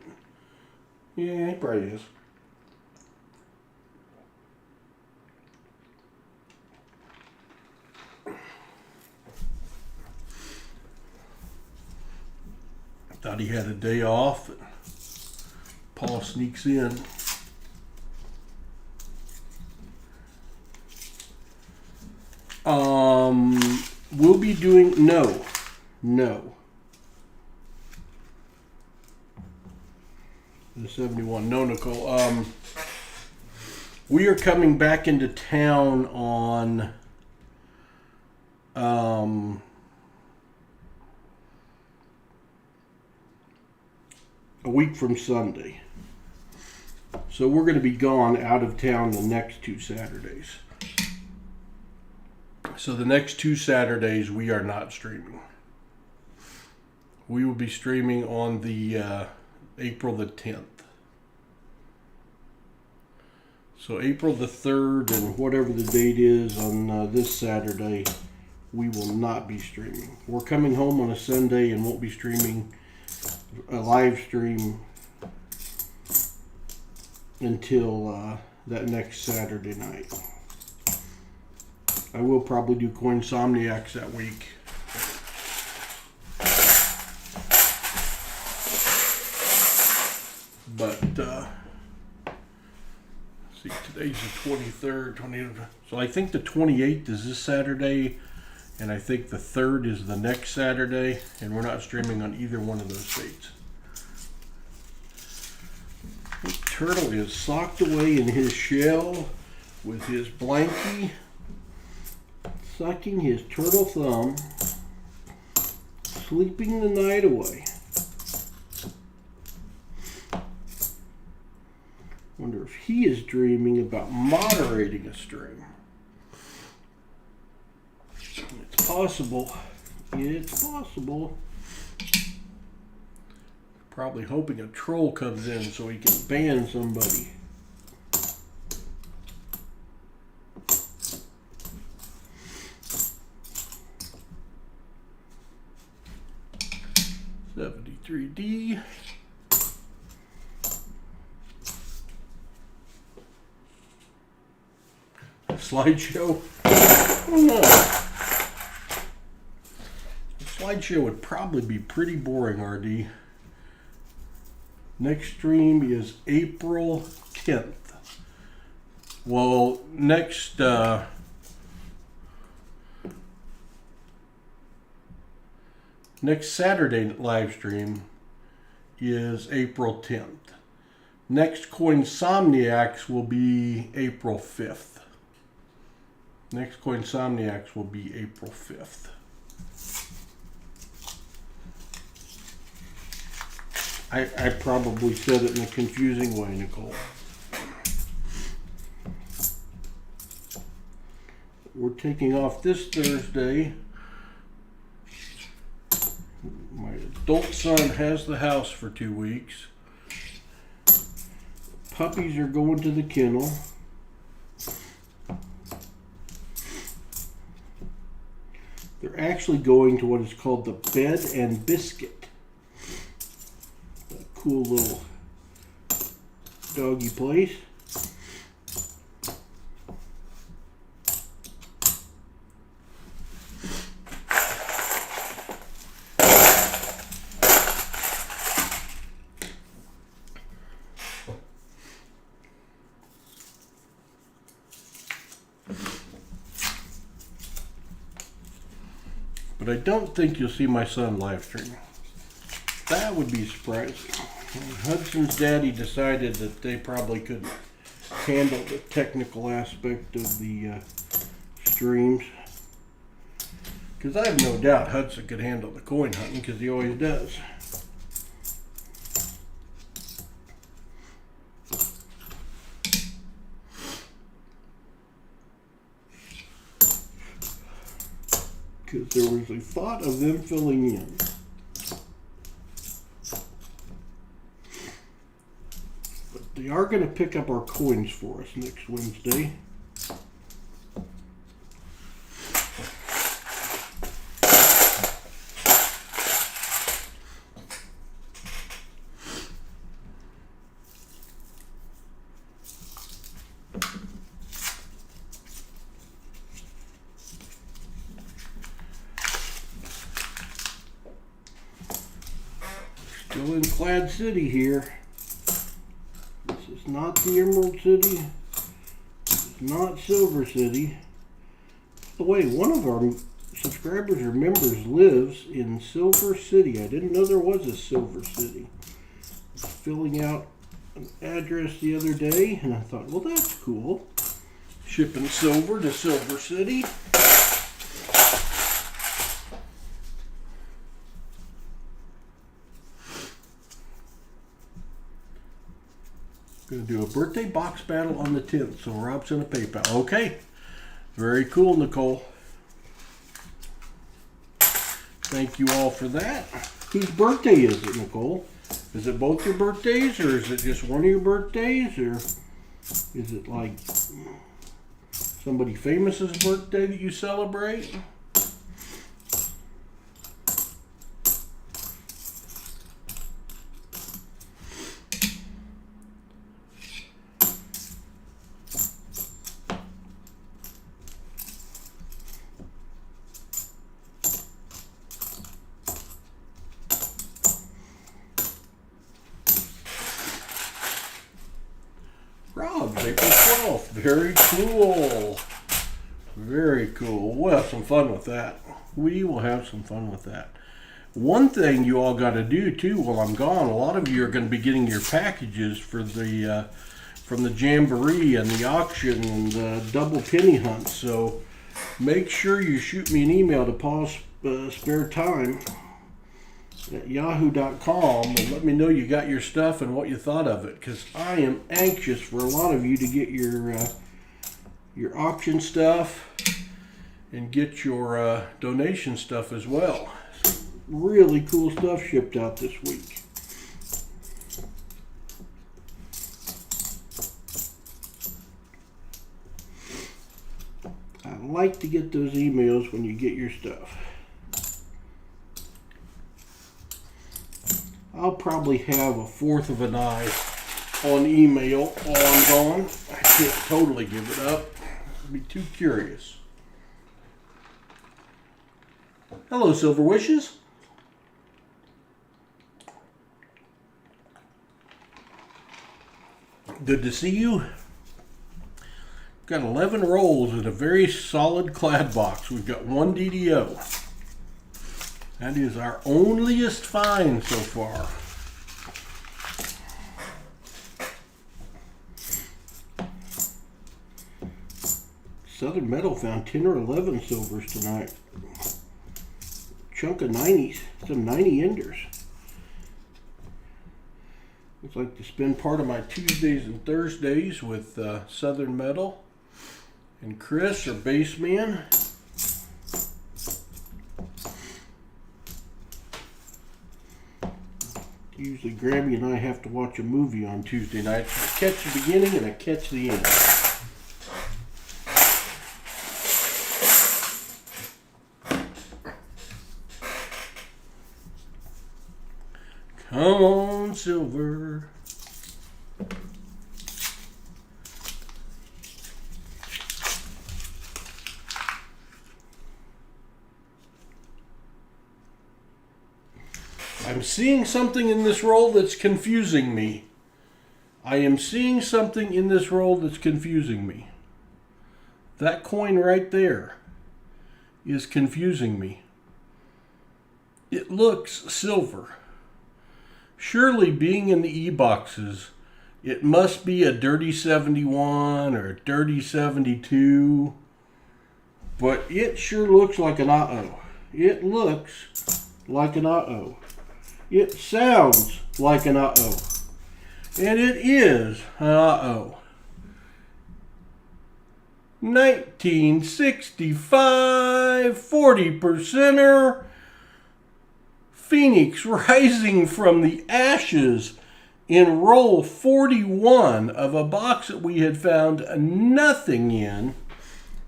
S1: yeah, he probably is. Thought he had a day off, and Paul sneaks in. We'll be doing no. The 71. No, Nicole. We are coming back into town on a week from Sunday. So we're going to be gone out of town the next 2 Saturdays. So the next 2 Saturdays we are not streaming. We will be streaming on the April the 10th. So April the 3rd and whatever the date is on this Saturday, we will not be streaming. We're coming home on a Sunday and won't be streaming a live stream until that next Saturday night. I will probably do Coinsomniacs that week. But, see, today's the 23rd, 20th. So I think the 28th is this Saturday, and I think the 3rd is the next Saturday, and we're not streaming on either one of those dates. The turtle is socked away in his shell with his blankie, sucking his turtle thumb, sleeping the night away. Wonder if he is dreaming about moderating a stream. It's possible. It's possible. Probably hoping a troll comes in so he can ban somebody. $73D. Slideshow? I don't know. The slideshow would probably be pretty boring, RD. Next stream is April 10th. Well, next Saturday live stream is April 10th. Next Coinsomniacs will be April 5th. Next Coinsomniacs will be April 5th. I probably said it in a confusing way, Nicole. We're taking off this Thursday. My adult son has the house for 2 weeks. Puppies are going to the kennel. They're actually going to what is called the Bed and Biscuit. A cool little doggy place. But I don't think you'll see my son live stream. That would be surprising. Hudson's daddy decided that they probably couldn't handle the technical aspect of the streams. Because I have no doubt Hudson could handle the coin hunting, because he always does. Because there was a thought of them filling in. But they are going to pick up our coins for us next Wednesday. Still in Clad City here. This is not the Emerald City. This is not Silver City. By the way, one of our subscribers or members lives in Silver City. I didn't know there was a Silver City. I was filling out an address the other day and I thought, well, that's cool. Shipping silver to Silver City. Going to do a birthday box battle on the 10th, so Rob's going to PayPal. Okay, very cool, Nicole. Thank you all for that. Whose birthday is it, Nicole? Is it both your birthdays, or is it just one of your birthdays, or is it like somebody famous's birthday that you celebrate? Rob's April 12th. Very cool. Very cool. We'll have some fun with that. We will have some fun with that. One thing you all got to do too while I'm gone, a lot of you are going to be getting your packages for the from the Jamboree and the auction and the double penny hunt. So make sure you shoot me an email to Paul's Spare Time at yahoo.com and let me know you got your stuff and what you thought of it, because I am anxious for a lot of you to get your auction stuff and get your donation stuff as well. Some really cool stuff shipped out this week. I like to get those emails when you get your stuff. I'll probably have a fourth of an eye on email while I'm gone. I can't totally give it up. I'd be too curious. Hello, Silver Wishes. Good to see you. Got 11 rolls in a very solid clad box. We've got one DDO. That is our onlyest find so far. Southern Metal found 10 or 11 silvers tonight. Chunk of 90s, some 90 enders. Looks like to spend part of my Tuesdays and Thursdays with Southern Metal and Chris, or Baseman. Usually Grammy and I have to watch a movie on Tuesday nights. I catch the beginning and I catch the end. Come on, silver. I'm seeing something in this roll that's confusing me. I am seeing something in this roll that's confusing me. That coin right there is confusing me. It looks silver. Surely, being in the E-boxes, it must be a dirty 71 or a dirty 72. But it sure looks like an uh-oh. It looks like an uh-oh. It sounds like an uh-oh. And it is an uh-oh. 1965 40%er. Phoenix rising from the ashes in roll 41 of a box that we had found nothing in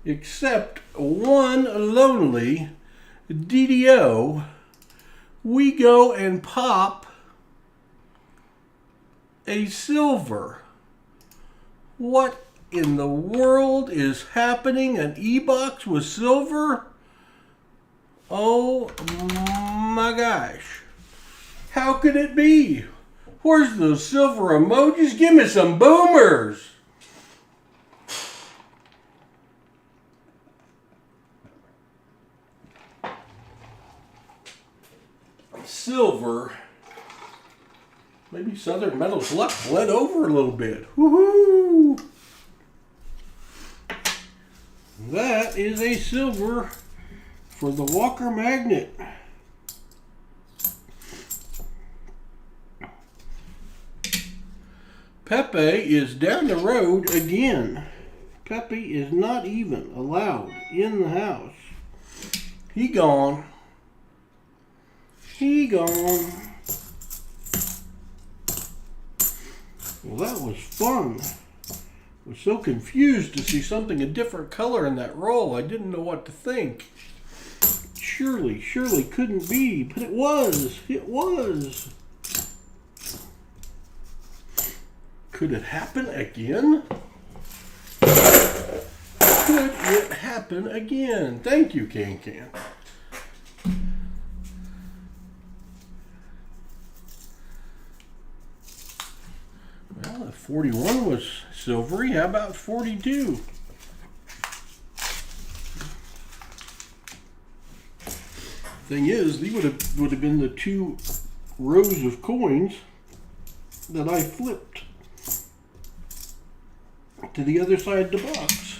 S1: except one lonely DDO. We go and pop a silver. What in the world is happening? An E-box with silver? Oh my gosh. How could it be? Where's those silver emojis? Give me some boomers. Silver. Maybe Southern Metal's luck bled over a little bit. Woohoo! That is a silver for the Walker Magnet. Pepe is down the road again. Pepe is not even allowed in the house. He gone. He gone. Well, that was fun. I was so confused to see something a different color in that roll. I didn't know what to think. Surely couldn't be, but it was. It was. Could it happen again? Could it happen again? Thank you, Can. Well, if 41 was silvery, how about 42? Thing is, these would have been the two rows of coins that I flipped to the other side of the box.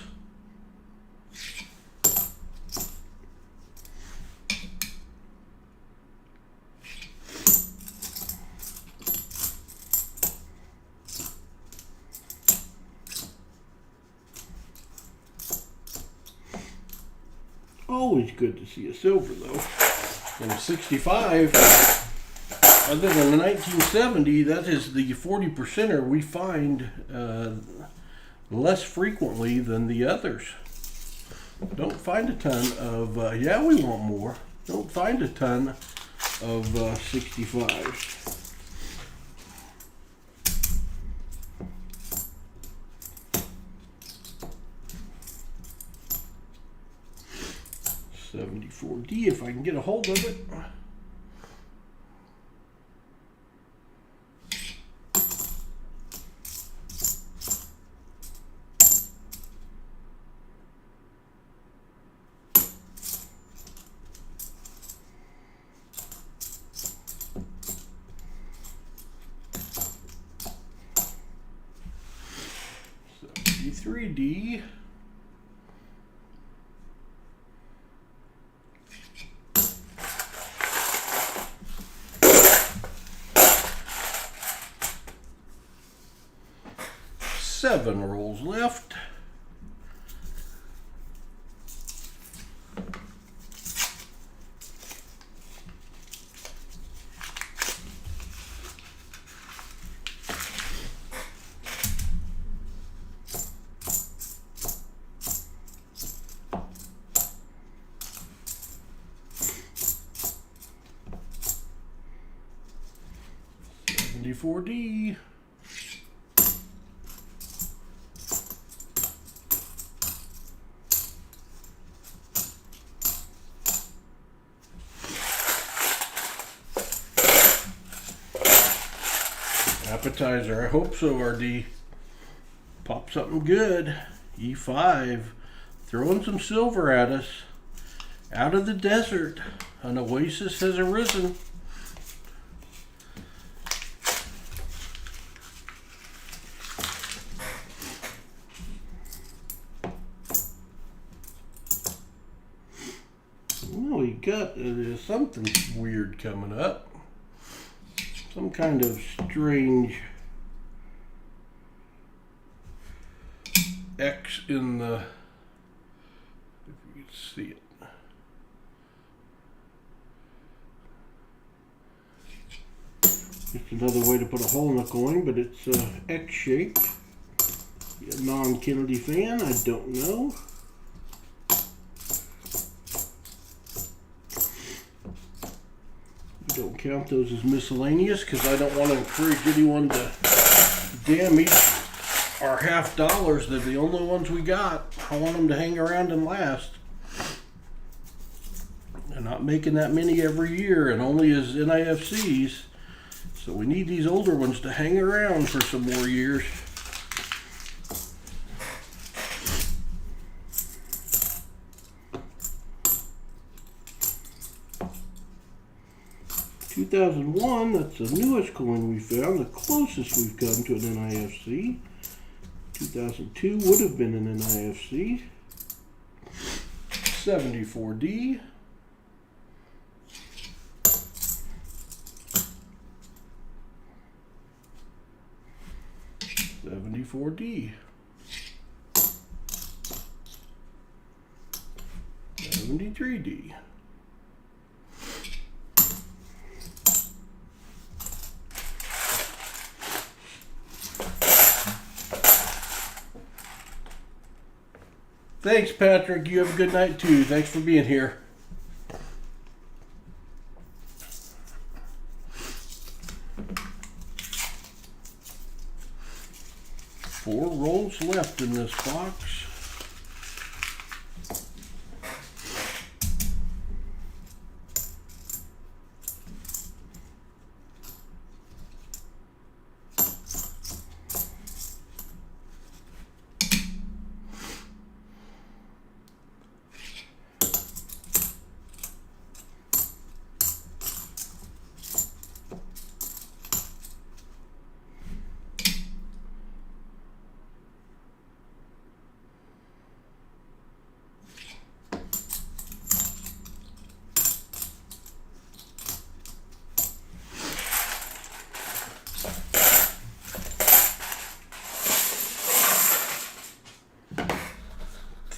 S1: Always good to see a silver, though. And 65, other than the 1970, that is the 40%er we find less frequently than the others. Don't find a ton of, yeah, we want more. Don't find a ton of 65s. $74D if I can get a hold of it. $73D. 7 rolls left. $74D. Appetizer. I hope so, RD. Pop something good. E5. Throwing some silver at us. Out of the desert. An oasis has arisen. Well, we got something weird coming up. Some kind of strange X in the, if you can see it. Just another way to put a hole in the coin, but it's X shaped. A non-Kennedy fan, I don't know. Don't count those as miscellaneous because I don't want to encourage anyone to damage our $50. They're the only ones we got. I want them to hang around and last. They're not making that many every year and only as NIFCs. So we need these older ones to hang around for some more years. $2001, that's the newest coin we found, the closest we've come to an NIFC. 2002 would have been an NIFC. $74D. $74D. $73D. Thanks, Patrick. You have a good night, too. Thanks for being here. Four rolls left in this box.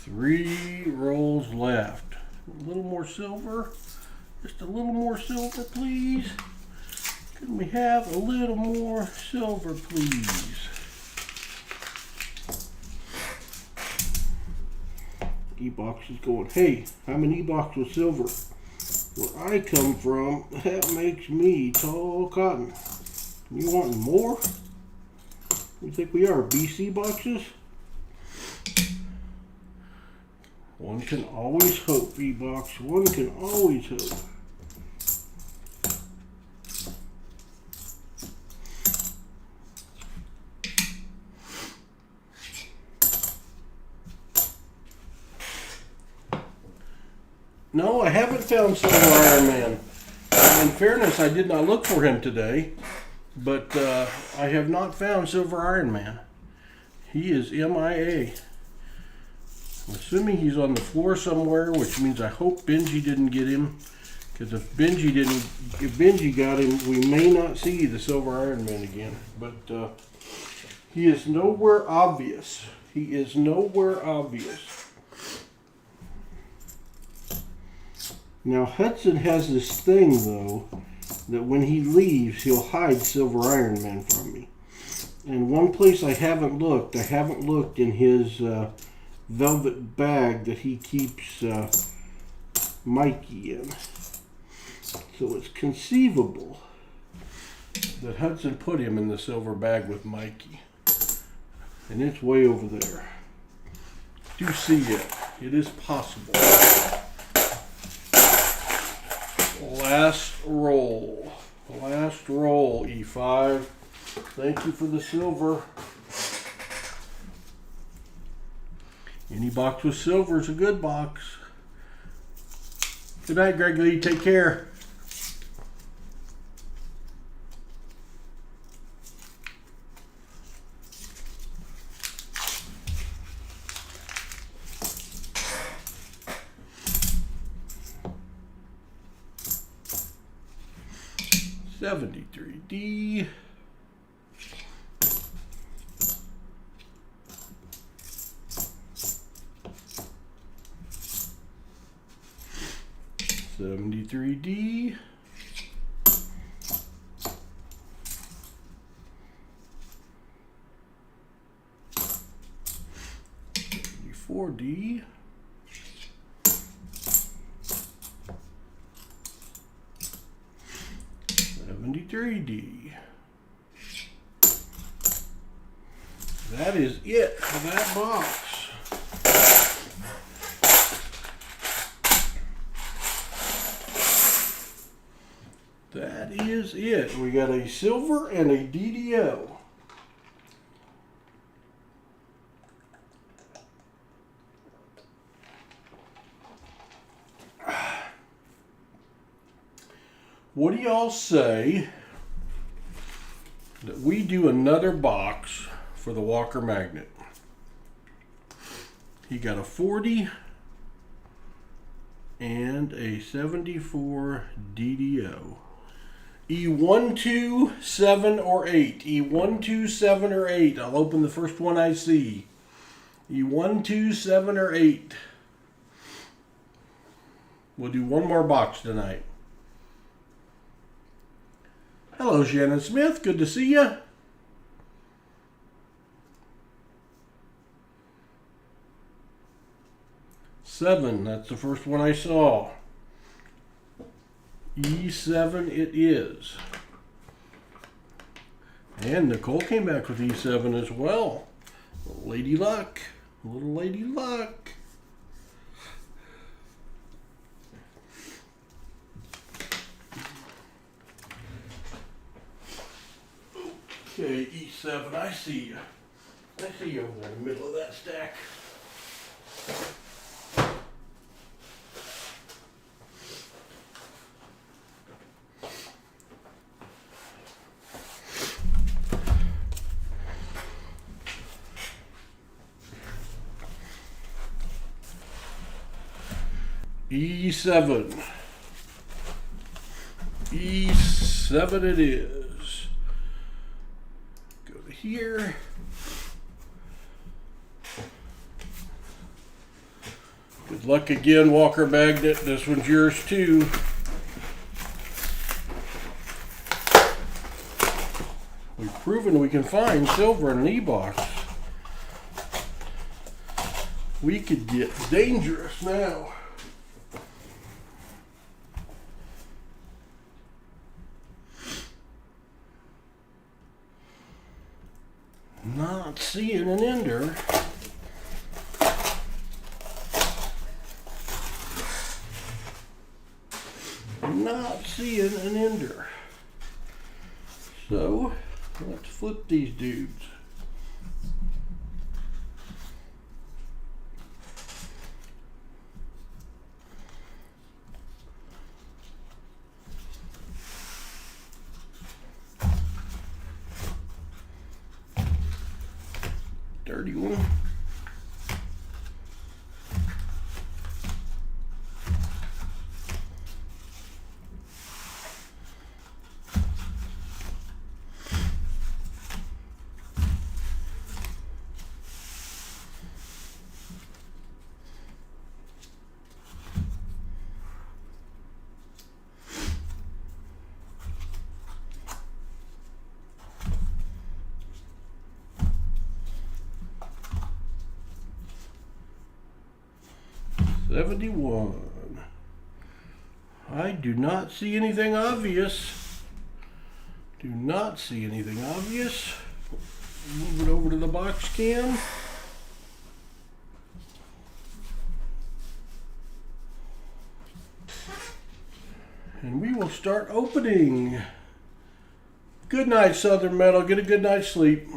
S1: Three rolls left. A little more silver. Just a little more silver, please. Can we have a little more silver, please? E-box is going, hey, I'm an E-box with silver. Where I come from, that makes me tall cotton. You wanting more? You think we are BC boxes? One can always hope, E-box. One can always hope. No, I haven't found Silver Iron Man. In fairness, I did not look for him today, but I have not found Silver Iron Man. He is MIA. I'm assuming he's on the floor somewhere, which means I hope Benji didn't get him. Because if Benji got him, we may not see the Silver Iron Man again. But He is nowhere obvious. He is nowhere obvious. Now Hudson has this thing though, that when he leaves, he'll hide Silver Iron Man from me. And one place I haven't looked in his velvet bag that he keeps Mikey in. So it's conceivable that Hudson put him in the silver bag with Mikey. And it's way over there. Do see it. It is possible. Last roll. Last roll, E5. Thank you for the silver. Any box with silver is a good box. Good night, Greg Lee. Take care. $73D. $73D. $74D. $73D. That is it for that box. That is it. We got a silver and a DDO. What do y'all say that we do another box for the Walker Magnet? He got a 40 and a 74 DDO. E1, 2, 7, or 8. E1, 2, 7, or 8. I'll open the first one I see. E1, 2, 7, or 8. We'll do one more box tonight. Hello, Shannon Smith. Good to see you. Seven. That's the first one I saw. E7 it is. And Nicole came back with E7 as well. Lady Luck. Little Lady Luck. Okay, E7, I see you. I see you over there in the middle of that stack. E7. E7 it is. Go to here. Good luck again, Walker Magnet. This one's yours too. We've proven we can find silver in an E-box. We could get dangerous now. Not seeing an ender. Not seeing an ender. So, let's flip these dudes. Dirty one. 71. I do not see anything obvious. Do not see anything obvious. Move it over to the box cam. And we will start opening. Good night, Southern Metal. Get a good night's sleep.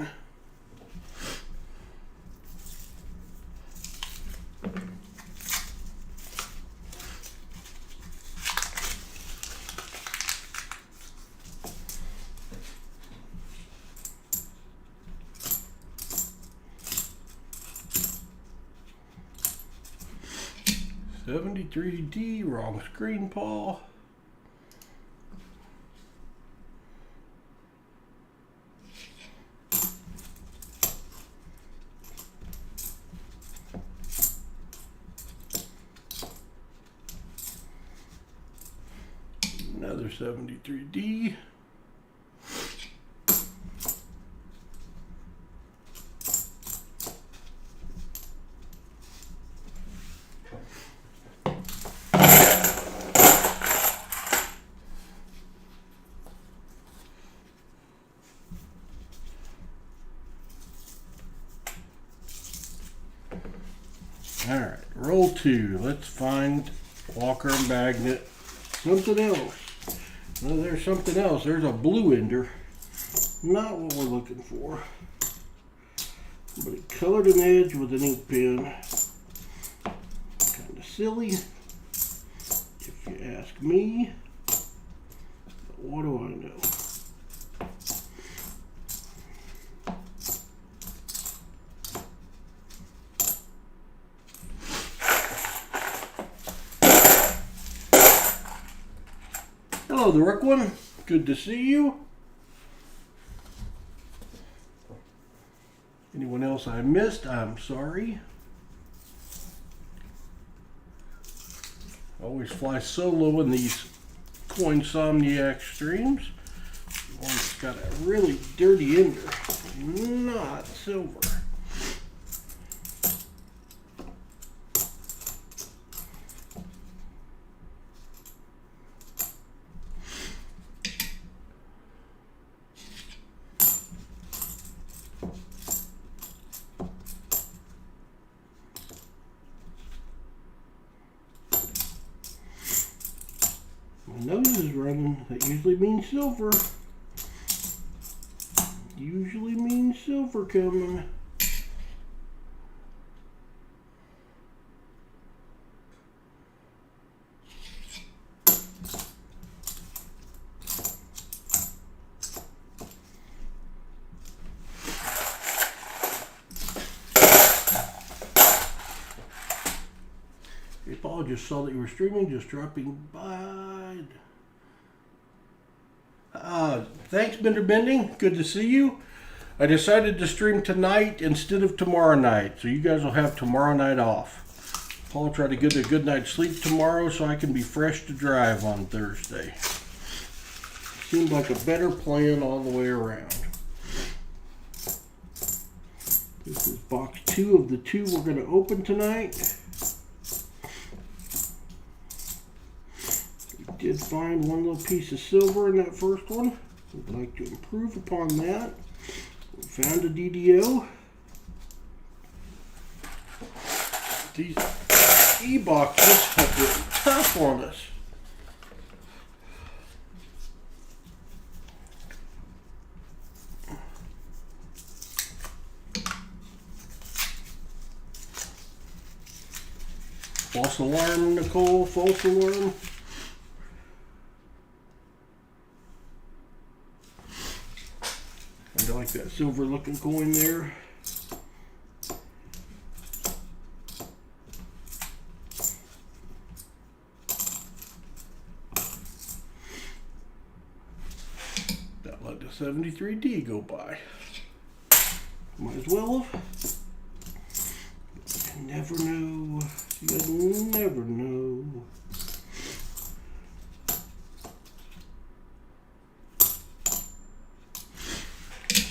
S1: $73D, wrong screen, Paul. Another 73D. All right, roll 2. Let's find Walker magnet. Something else. No, there's something else. There's a blue ender. Not what we're looking for. But it colored an edge with an ink pen. Kind of silly, if you ask me. But what do I know? Hello, the Rook one. Good to see you. Anyone else I missed? I'm sorry. I always fly solo in these Coinsomniacs streams. One's got a really dirty ender, not silver. My nose is running. That usually means silver. Usually means silver coming. Hey Paul, just saw that you were streaming, just dropping by. Thanks, Bender Bending. Good to see you. I decided to stream tonight instead of tomorrow night, so you guys will have tomorrow night off. Paul will try to get a good night's sleep tomorrow so I can be fresh to drive on Thursday. Seemed like a better plan all the way around. This is box 2 of the 2 we're going to open tonight. We did find one little piece of silver in that first one. We'd like to improve upon that. We found a DDO. These e-boxes have been tough on us. False alarm, Nicole, false alarm. I like that silver looking coin there. That let the 73D go by. Might as well have. You never know. You never know.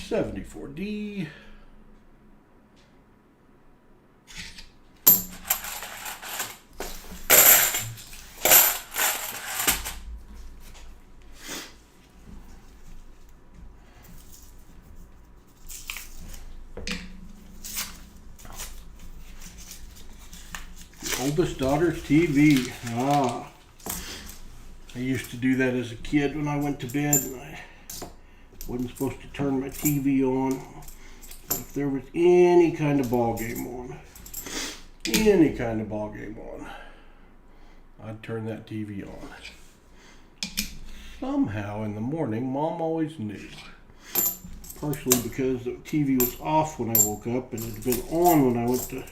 S1: $74D. Oldest daughter's TV. Ah. I used to do that as a kid when I went to bed and I wasn't supposed to turn my TV on. If there was any kind of ball game on, I'd turn that TV on. Somehow in the morning, Mom always knew. Partially because the TV was off when I woke up and it had been on when I went to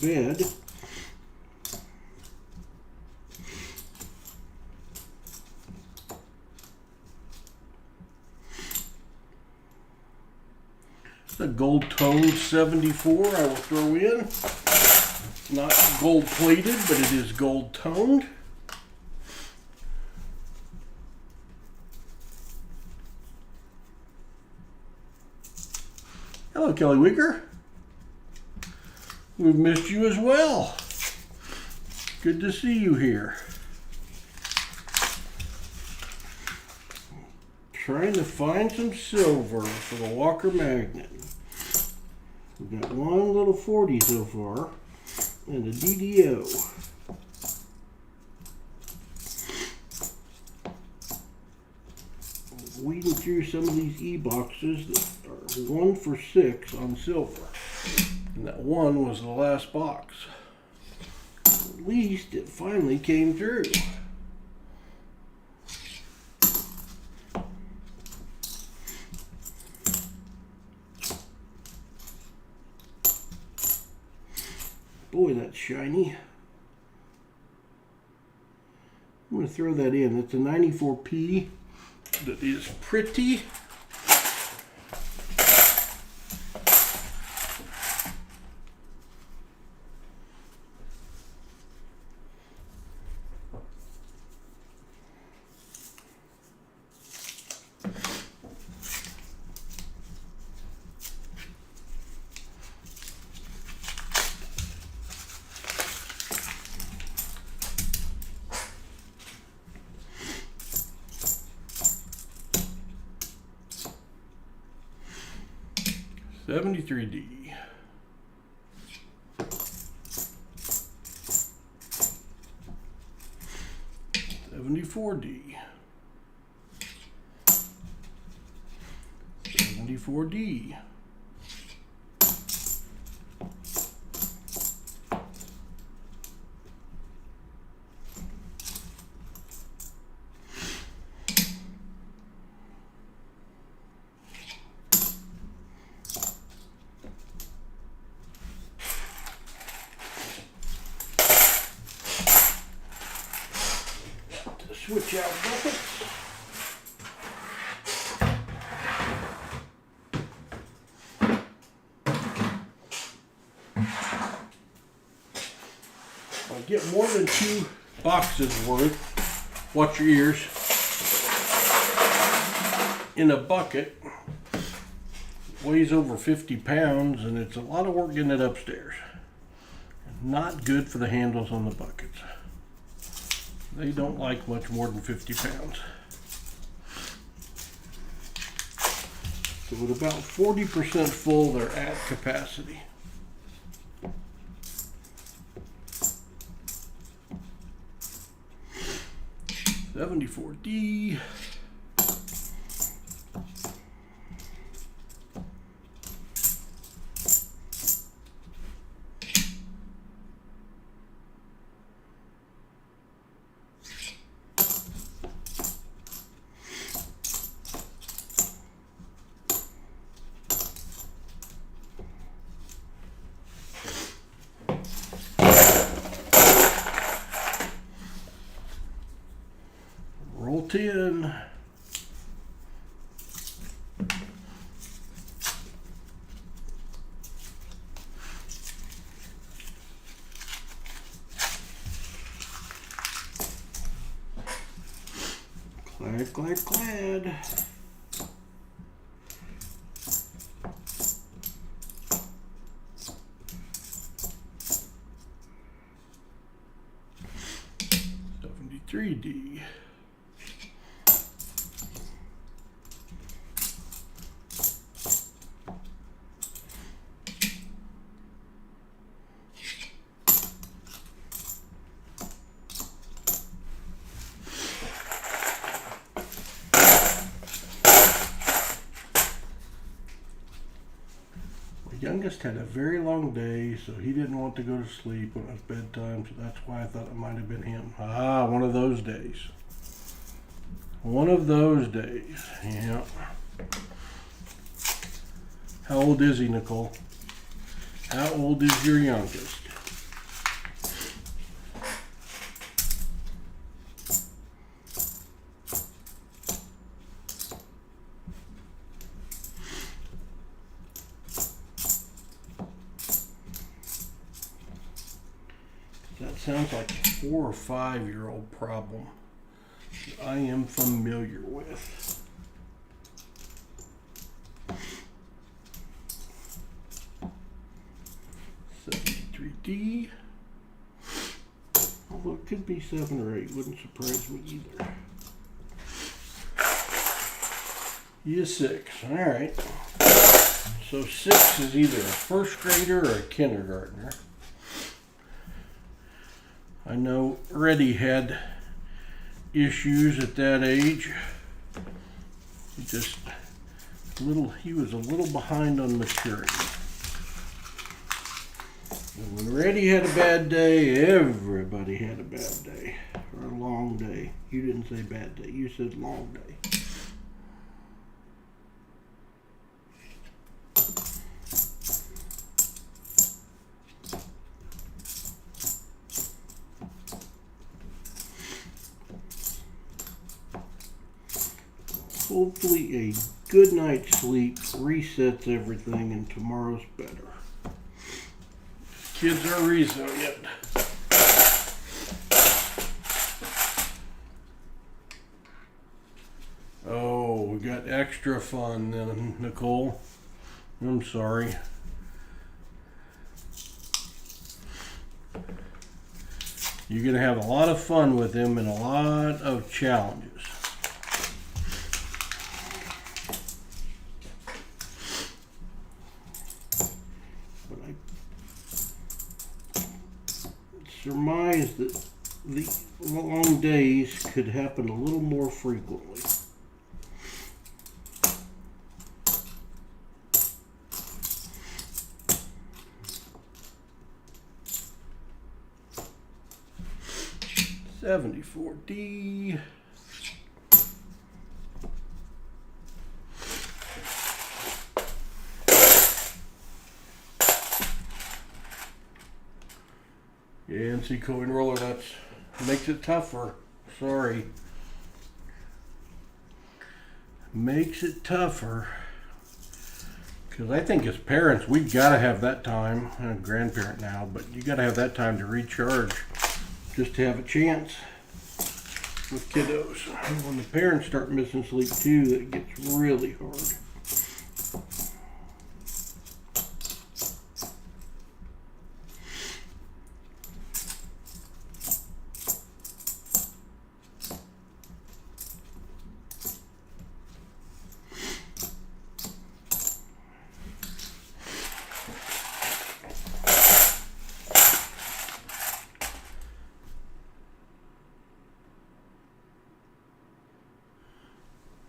S1: bed. A gold toned 74 I will throw in. It's not gold plated, but it is gold toned. Hello, Kelly Weaker. We've missed you as well. Good to see you here. Trying to find some silver for the Walker magnet. We've got one little 40 so far, and a DDO. Weeding through some of these E-boxes that are 1 for 6 on silver. And that one was the last box. At least it finally came through. Boy, that's shiny. I'm going to throw that in. It's a 94p that is pretty. $73D. $74D. $74D. Switch out buckets. If I get more than 2 boxes worth, watch your ears, in a bucket, it weighs over 50 pounds and it's a lot of work getting it upstairs. Not good for the handles on the buckets. They don't like much more than 50 pounds. So with about 40% full, they're at capacity. $74D. Roll 10. Glad. $73D. just had a very long day, so he didn't want to go to sleep when it was bedtime, so that's why I thought it might have been him. Ah, one of those days. One of those days, yeah. How old is he, Nicole? How old is your youngest? That sounds like a 4 or 5-year-old problem that I am familiar with. 73D. Although it could be 7 or 8, wouldn't surprise me either. Year 6, alright. So 6 is either a first grader or a kindergartner. I know Reddy had issues at that age. He was a little behind on maturity. And when Reddy had a bad day, everybody had a bad day. Or a long day. You didn't say bad day, you said long day. Hopefully a good night's sleep resets everything and tomorrow's better. Kids are resilient. Oh, we got extra fun then, Nicole. I'm sorry. You're going to have a lot of fun with him and a lot of challenges. Surmise that the long days could happen a little more frequently. $74D. Yeah, NC coin roller, that makes it tougher. Sorry. Makes it tougher. Because I think as parents, we've got to have that time. I'm a grandparent now, but you got to have that time to recharge just to have a chance with kiddos. And when the parents start missing sleep too, that gets really hard.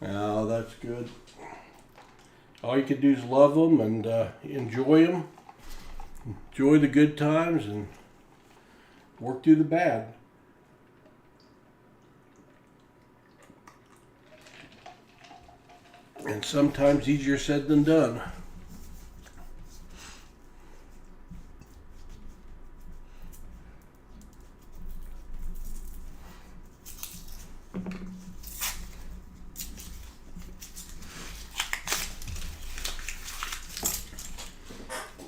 S1: Oh, that's good. All you can do is love them and enjoy them. Enjoy the good times and work through the bad. And sometimes easier said than done.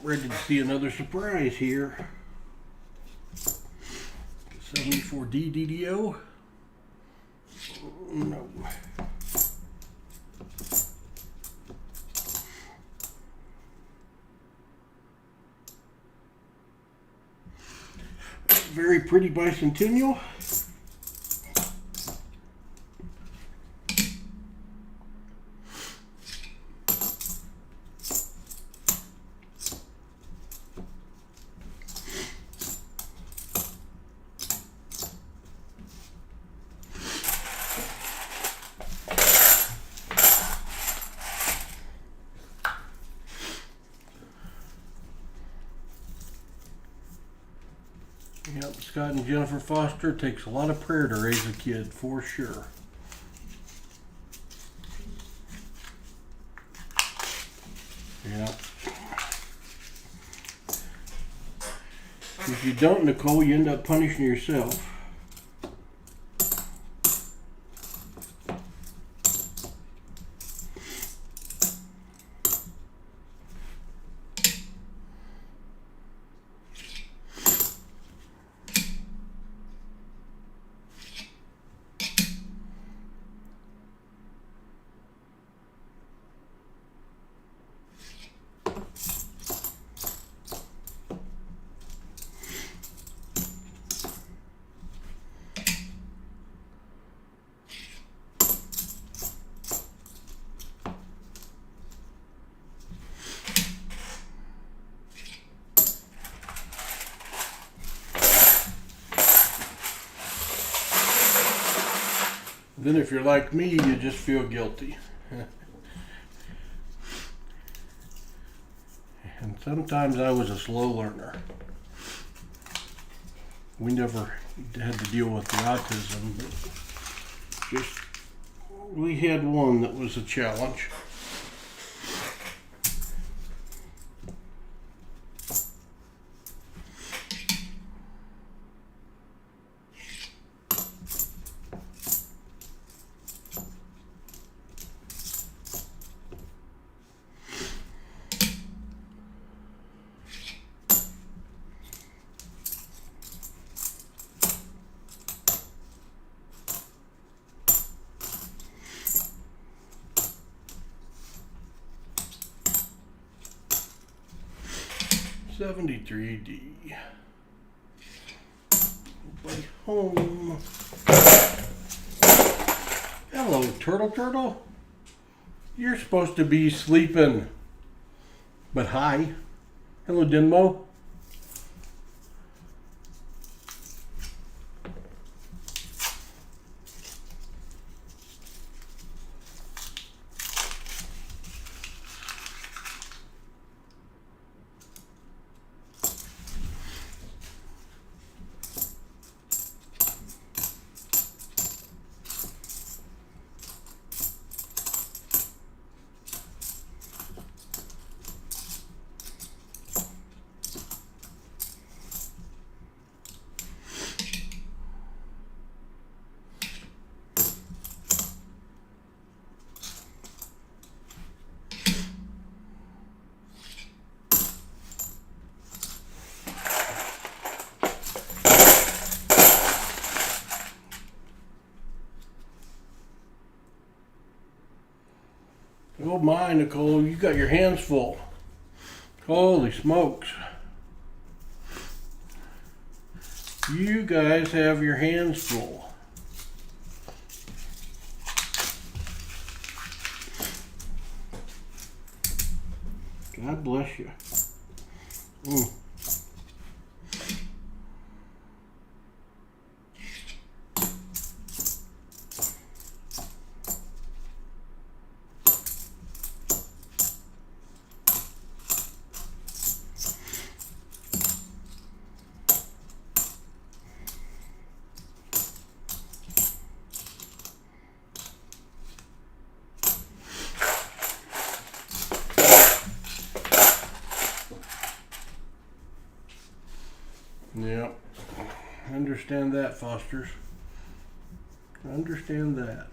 S1: Ready to see another surprise here. 74D DDO. No. Very pretty bicentennial. Yep, Scott and Jennifer Foster. Takes a lot of prayer to raise a kid, for sure. Yeah. If you don't, Nicole, you end up punishing yourself. Then if you're like me, you just feel guilty. And sometimes I was a slow learner. We never had to deal with the autism, but just we had one that was a challenge. $73D. Way home. Hello, Turtle. You're supposed to be sleeping. But hi. Hello, Dinmo. Oh my, Nicole, you got your hands full. Holy smokes. You guys have your hands full. God bless you. Yeah, I understand that, Fosters. I understand that.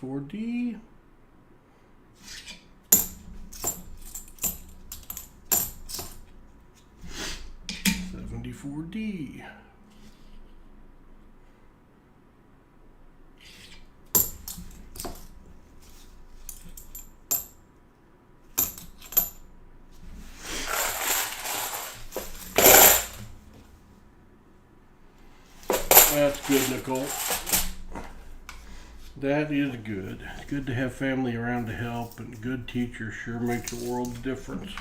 S1: $74D. $74D. That's good, Nicole. That is good. Good to have family around to help, and good teachers sure makes a world of difference.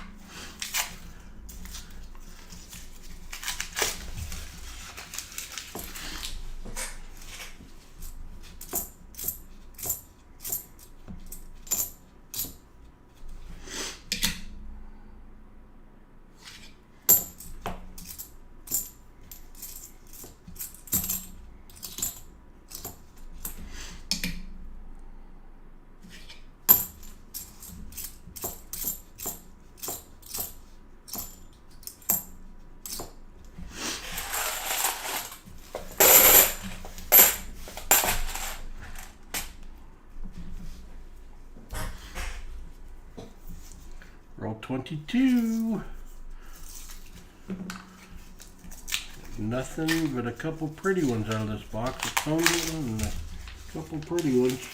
S1: Roll 22. Nothing but a couple pretty ones out of this box. A fungal and a couple pretty ones.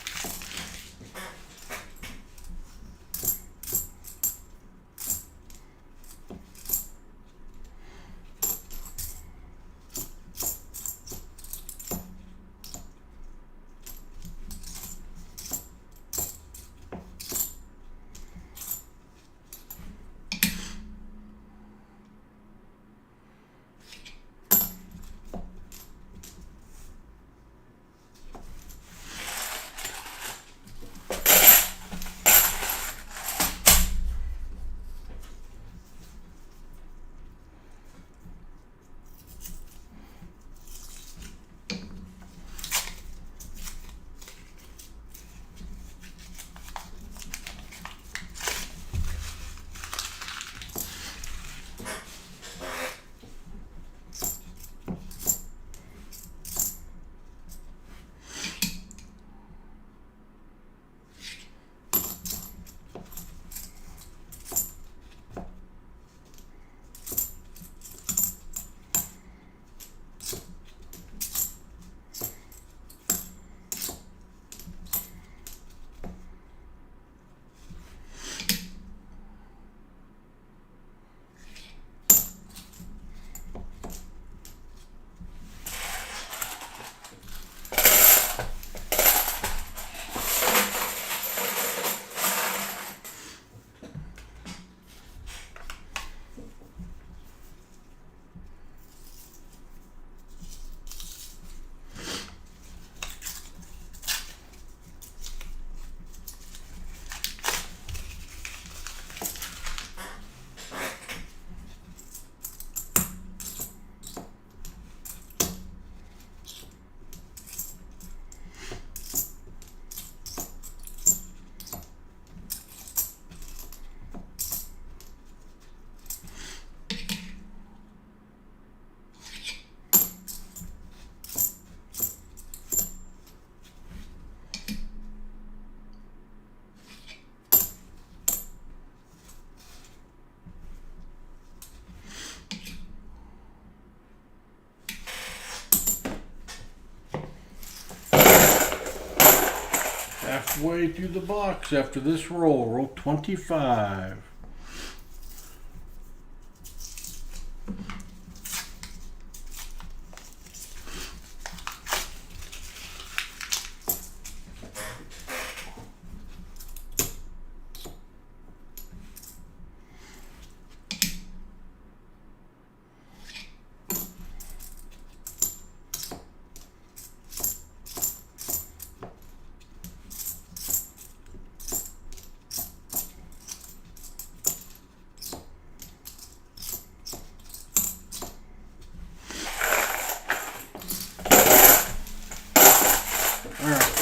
S1: Halfway through the box after this roll. Roll 25.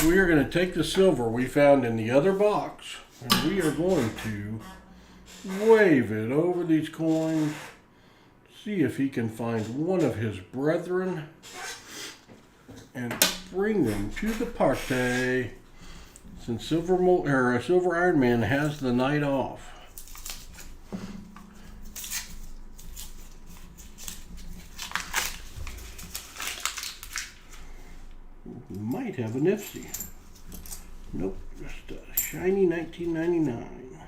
S1: We are going to take the silver we found in the other box, and we are going to wave it over these coins, see if he can find one of his brethren, and bring them to the party, since Silver Iron Man has the night off. We might have a Nifty. Nope, just a shiny 1999.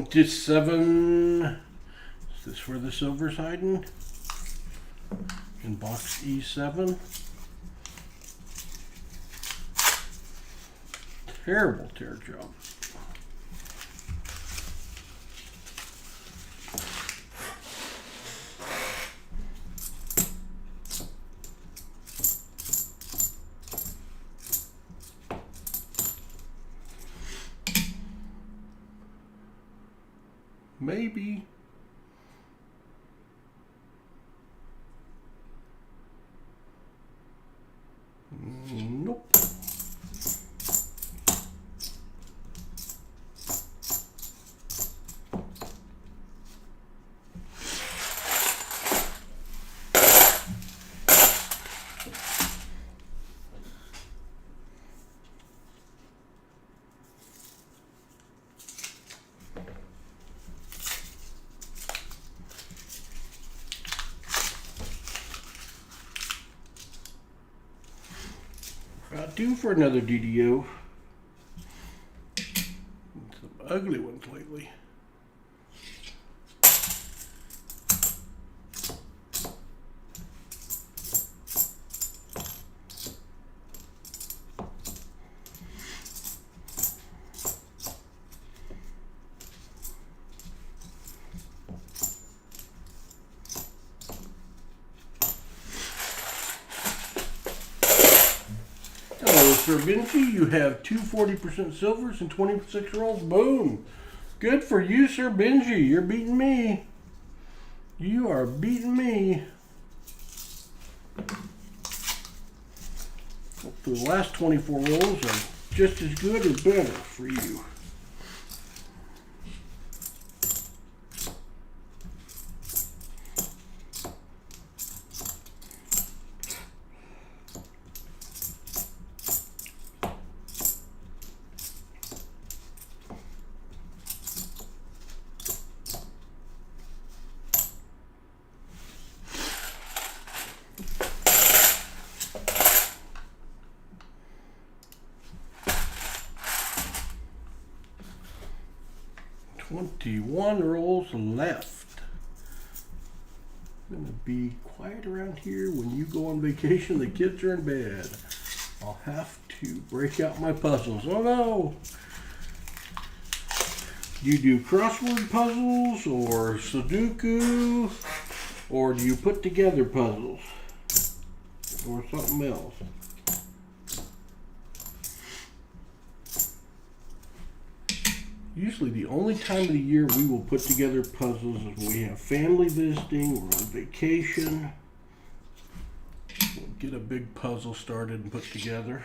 S1: 27. Is this where the silver's hiding? In box E7. Terrible tear job. Maybe. Nope. Due for another DDO. Some ugly ones lately. Sir Benji, you have two 40% silvers and 26 rolls. Boom. Good for you, Sir Benji. You're beating me. You are beating me. Hopefully the last 24 rolls are just as good or better for you. One rolls left. I'm gonna be quiet around here. When you go on vacation, the kids are in bed. I'll have to break out my puzzles. Oh no! You do crossword puzzles or Sudoku, or do you put together puzzles or something else? Usually the only time of the year we will put together puzzles is when we have family visiting, we're on vacation. We'll get a big puzzle started and put together.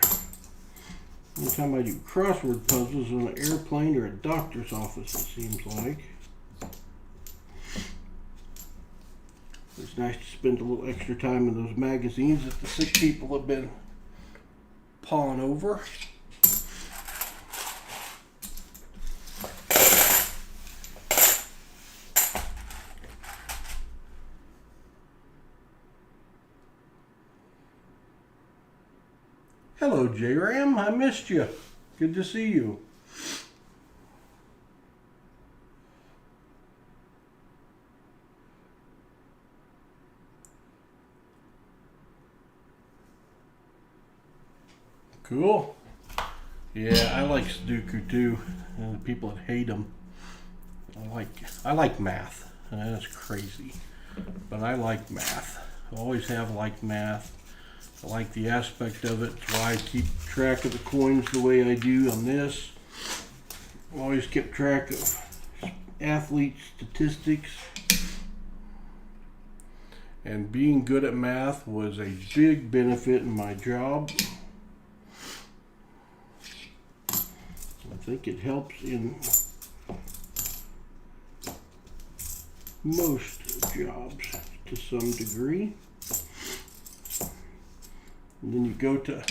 S1: The only time I do crossword puzzles is on an airplane or a doctor's office, it seems like. It's nice to spend a little extra time in those magazines that the sick people have been pawing over. Hello, J-Ram. I missed you. Good to see you. Cool. Yeah, I like Sudoku too. And the people that hate them. I like math. That's crazy. But I like math. I always have liked math. I like the aspect of it. It's why I keep track of the coins the way I do on this. I always kept track of athlete statistics. And being good at math was a big benefit in my job. I think it helps in most jobs to some degree. And then you go to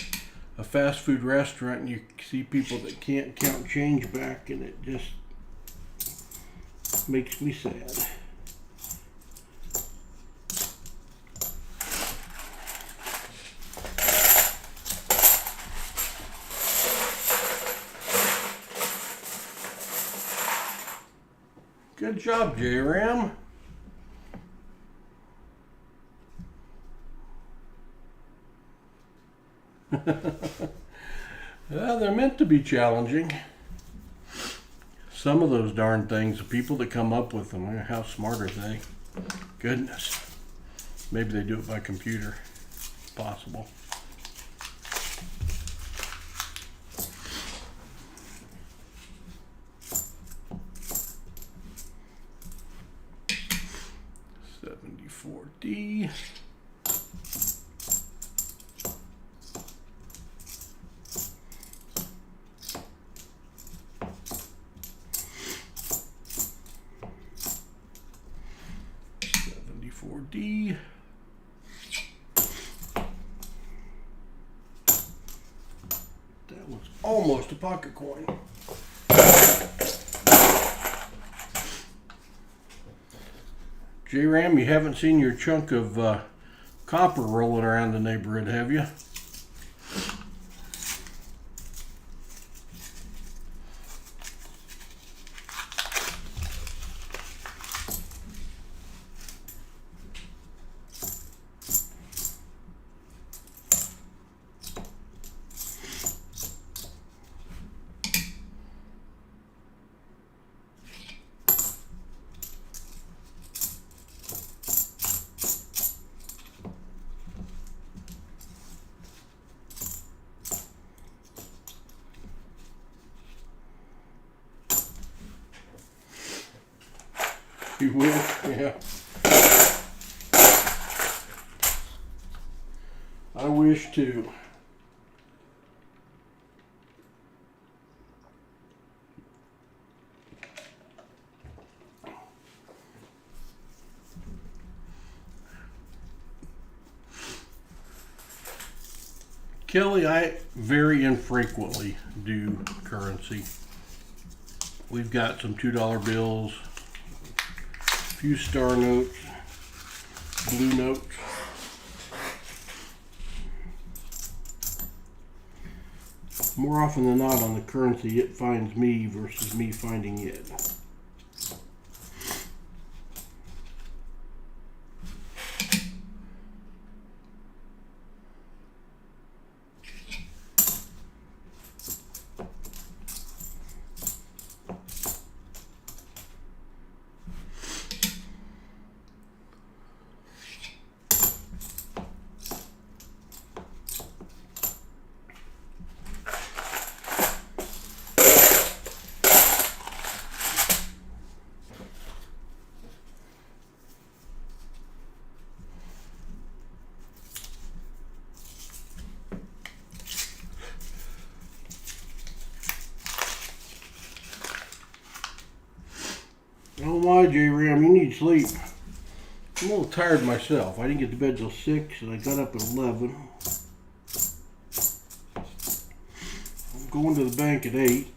S1: a fast food restaurant and you see people that can't count change back, and it just makes me sad. Good job, J-Ram. Well, they're meant to be challenging. Some of those darn things, the people that come up with them, how smart are they? Goodness. Maybe they do it by computer. It's possible. $74D. $74D. That was almost a pocket coin. J-Ram, you haven't seen your chunk of copper rolling around the neighborhood, have you? You will? Yeah. I wish to. Kelly, I very infrequently do currency. We've got some $2 bills, a few star notes, blue notes. More often than not on the currency, it finds me versus me finding it. Oh my, J-Ram, you need sleep. I'm a little tired myself. I didn't get to bed till 6 and I got up at 11. I'm going to the bank at 8.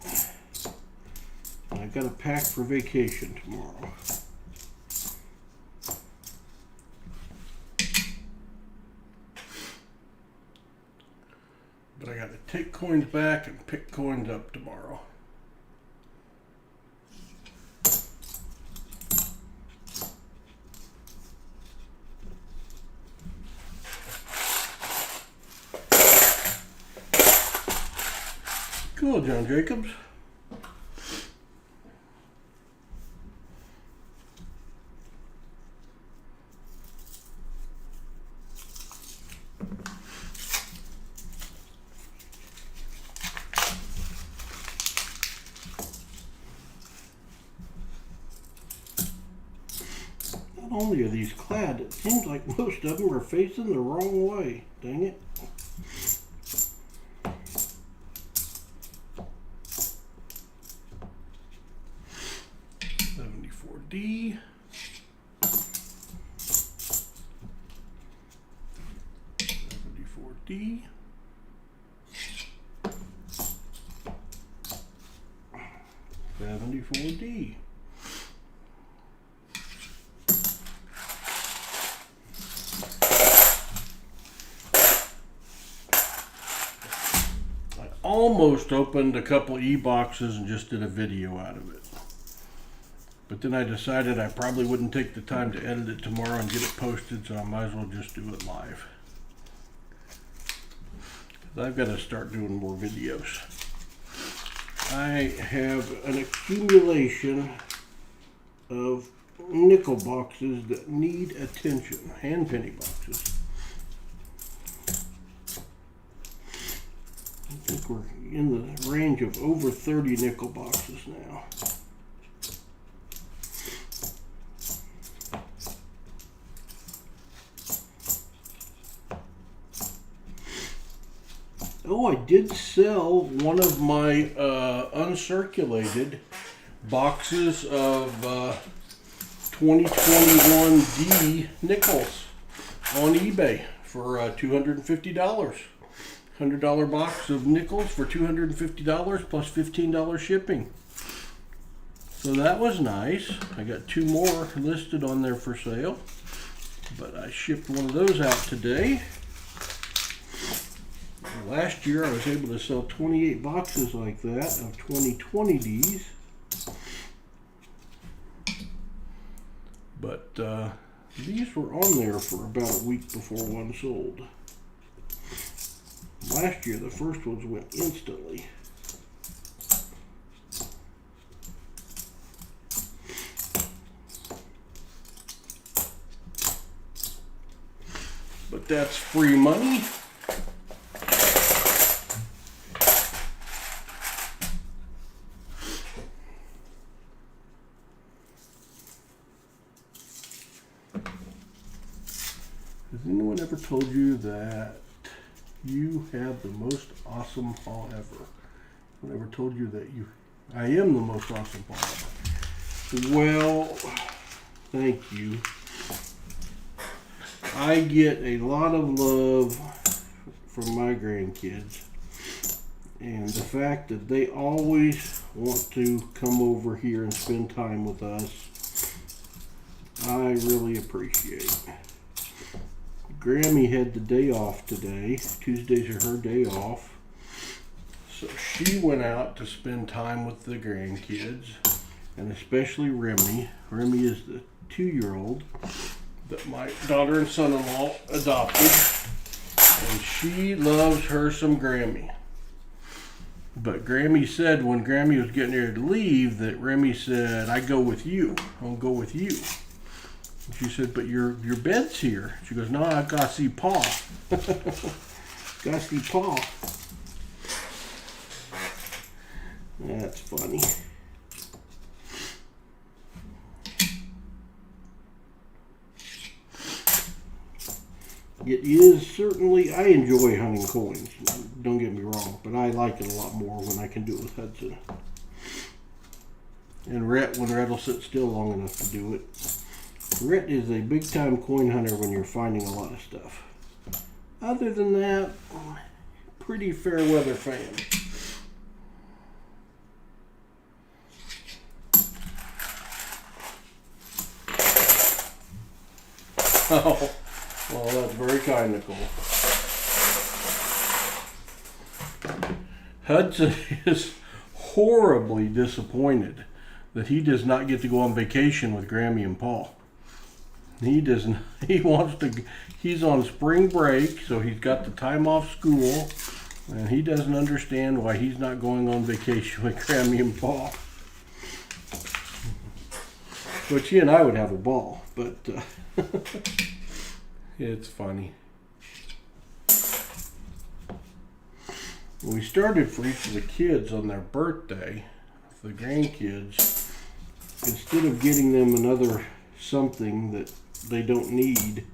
S1: And I got to pack for vacation tomorrow. But I got to take coins back and pick coins up tomorrow. Cool, John Jacobs. Not only are these clad, it seems like most of them are facing the wrong way. Dang it. $74D. $74D. $74D. I almost opened a couple e-boxes and just did a video out of it. But then I decided I probably wouldn't take the time to edit it tomorrow and get it posted, so I might as well just do it live. 'Cause I've got to start doing more videos. I have an accumulation of nickel boxes that need attention, and penny boxes. I think we're in the range of over 30 nickel boxes now. Oh, I did sell one of my uncirculated boxes of 2021D nickels on eBay for $250. $100 box of nickels for $250 plus $15 shipping. So that was nice. I got 2 more listed on there for sale, but I shipped one of those out today. Last year I was able to sell 28 boxes like that of 2020Ds. But these were on there for about a week before one sold. Last year the first ones went instantly. But that's free money. Has anyone ever told you that you have the most awesome haul ever? I ever told you that I am the most awesome haul ever? Well, thank you. I get a lot of love from my grandkids, and the fact that they always want to come over here and spend time with us, I really appreciate. Grammy had the day off today. Tuesdays are her day off. So she went out to spend time with the grandkids, and especially Remy. Remy is the 2-year-old that my daughter and son-in-law adopted, and she loves her some Grammy. But Grammy said when Grammy was getting ready to leave that Remy said, "I go with you. I'll go with you." She said, "But your bed's here." She goes, "No, I gotta see Pa." Gotta see Pa. That's funny. It is certainly, I enjoy hunting coins, don't get me wrong, but I like it a lot more when I can do it with Hudson. And Rhett, when Rhett will sit still long enough to do it. Rhett is a big time coin hunter when you're finding a lot of stuff. Other than that, pretty fair weather fan. Oh, well, that's very kind, Nicole. Hudson is horribly disappointed that he does not get to go on vacation with Grammy and Paul. He doesn't. He wants to. He's on spring break, so he's got the time off school, and he doesn't understand why he's not going on vacation with Grammy and Paul. Which he and I would have a ball, but it's funny. We started for each of the kids on their birthday, the grandkids, instead of getting them another something that they don't need,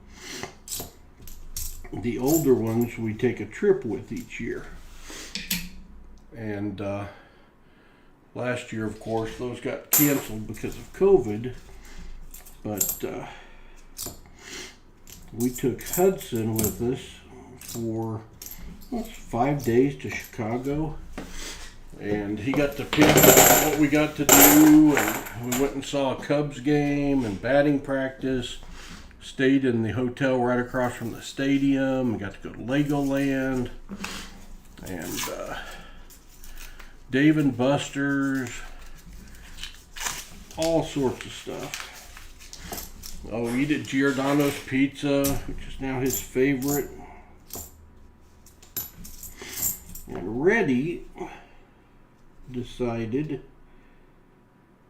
S1: the older ones we take a trip with each year. And last year, of course, those got canceled because of COVID, but we took Hudson with us for 5 days to Chicago, and he got to pick what we got to do, and we went and saw a Cubs game and batting practice, stayed in the hotel right across from the stadium, and got to go to Legoland, and Dave and Buster's, all sorts of stuff. Oh, eat at Giordano's Pizza, which is now his favorite. And Reddy decided,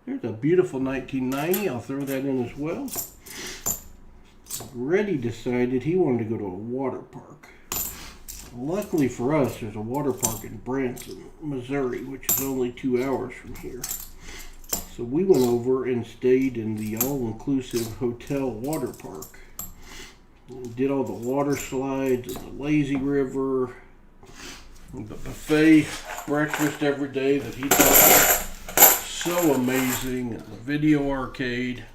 S1: there's a beautiful 1990, I'll throw that in as well. Reddy decided he wanted to go to a water park. Luckily for us, there's a water park in Branson, Missouri, which is only 2 hours from here. So we went over and stayed in the all-inclusive hotel water park. We did all the water slides and the lazy river, and the buffet breakfast every day that he thought was so amazing, and the video arcade.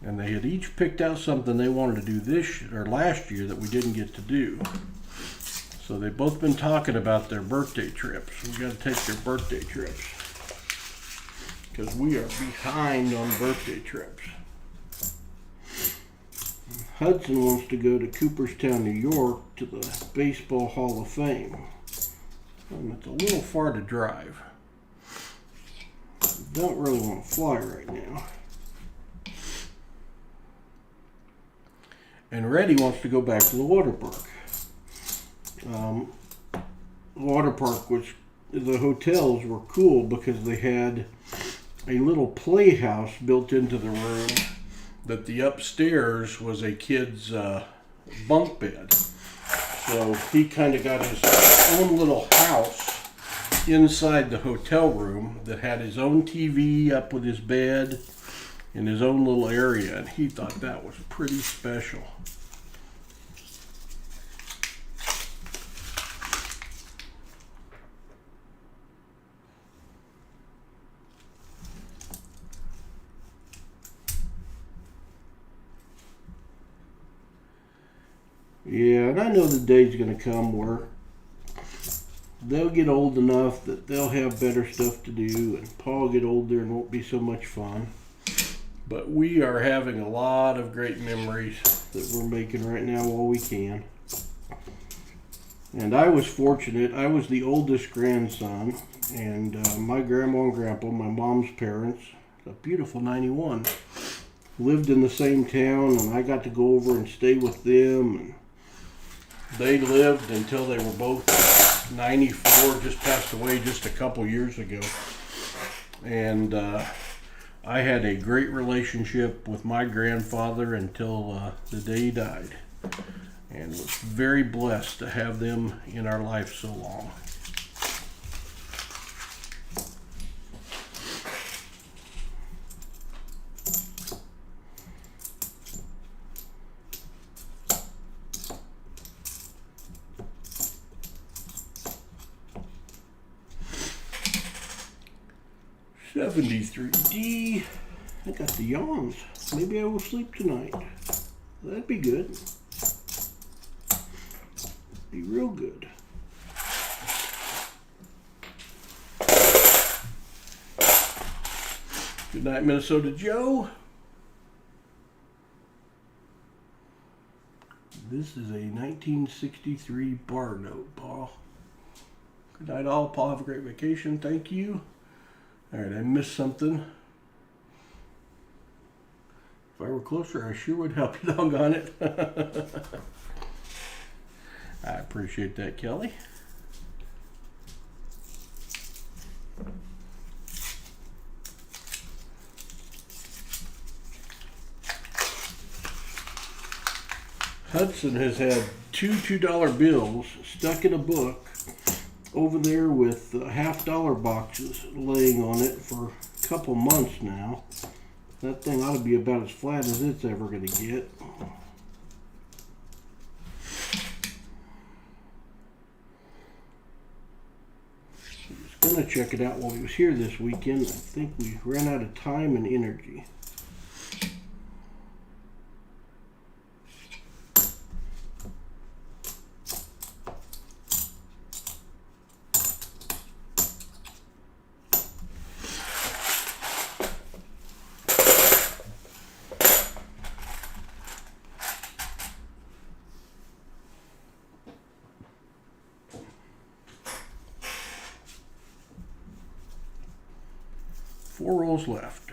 S1: And they had each picked out something they wanted to do this or last year that we didn't get to do. So they've both been talking about their birthday trips. We got to take their birthday trips because we are behind on birthday trips. Hudson wants to go to Cooperstown, New York to the Baseball Hall of Fame. It's a little far to drive. Don't really want to fly right now. And Reddy wants to go back to the water park. Water park, which the hotels were cool because they had a little playhouse built into the room that the upstairs was a kid's bunk bed. So he kind of got his own little house inside the hotel room that had his own TV up with his bed in his own little area, and he thought that was pretty special. Yeah, and I know the day's going to come where they'll get old enough that they'll have better stuff to do, and Paul will get older and won't be so much fun. But we are having a lot of great memories that we're making right now while we can. And I was fortunate. I was the oldest grandson, and my grandma and grandpa, my mom's parents, a beautiful 91, lived in the same town, and I got to go over and stay with them. And they lived until they were both 94, just passed away just a couple years ago. And I had a great relationship with my grandfather until the day he died, and was very blessed to have them in our life so long. $73D. I got the yawns. Maybe I will sleep tonight. That'd be good. Be real good. Good night, Minnesota Joe. This is a 1963 bar note, Paul. Good night, all. Paul, have a great vacation. Thank you. All right, I missed something. If I were closer, I sure would help you, doggone it. I appreciate that, Kelly. Hudson has had two $2 bills stuck in a book over there with half-dollar boxes laying on it for a couple months now. That thing ought to be about as flat as it's ever going to get. He was going to check it out while he was here this weekend. I think we ran out of time and energy. Four rolls left.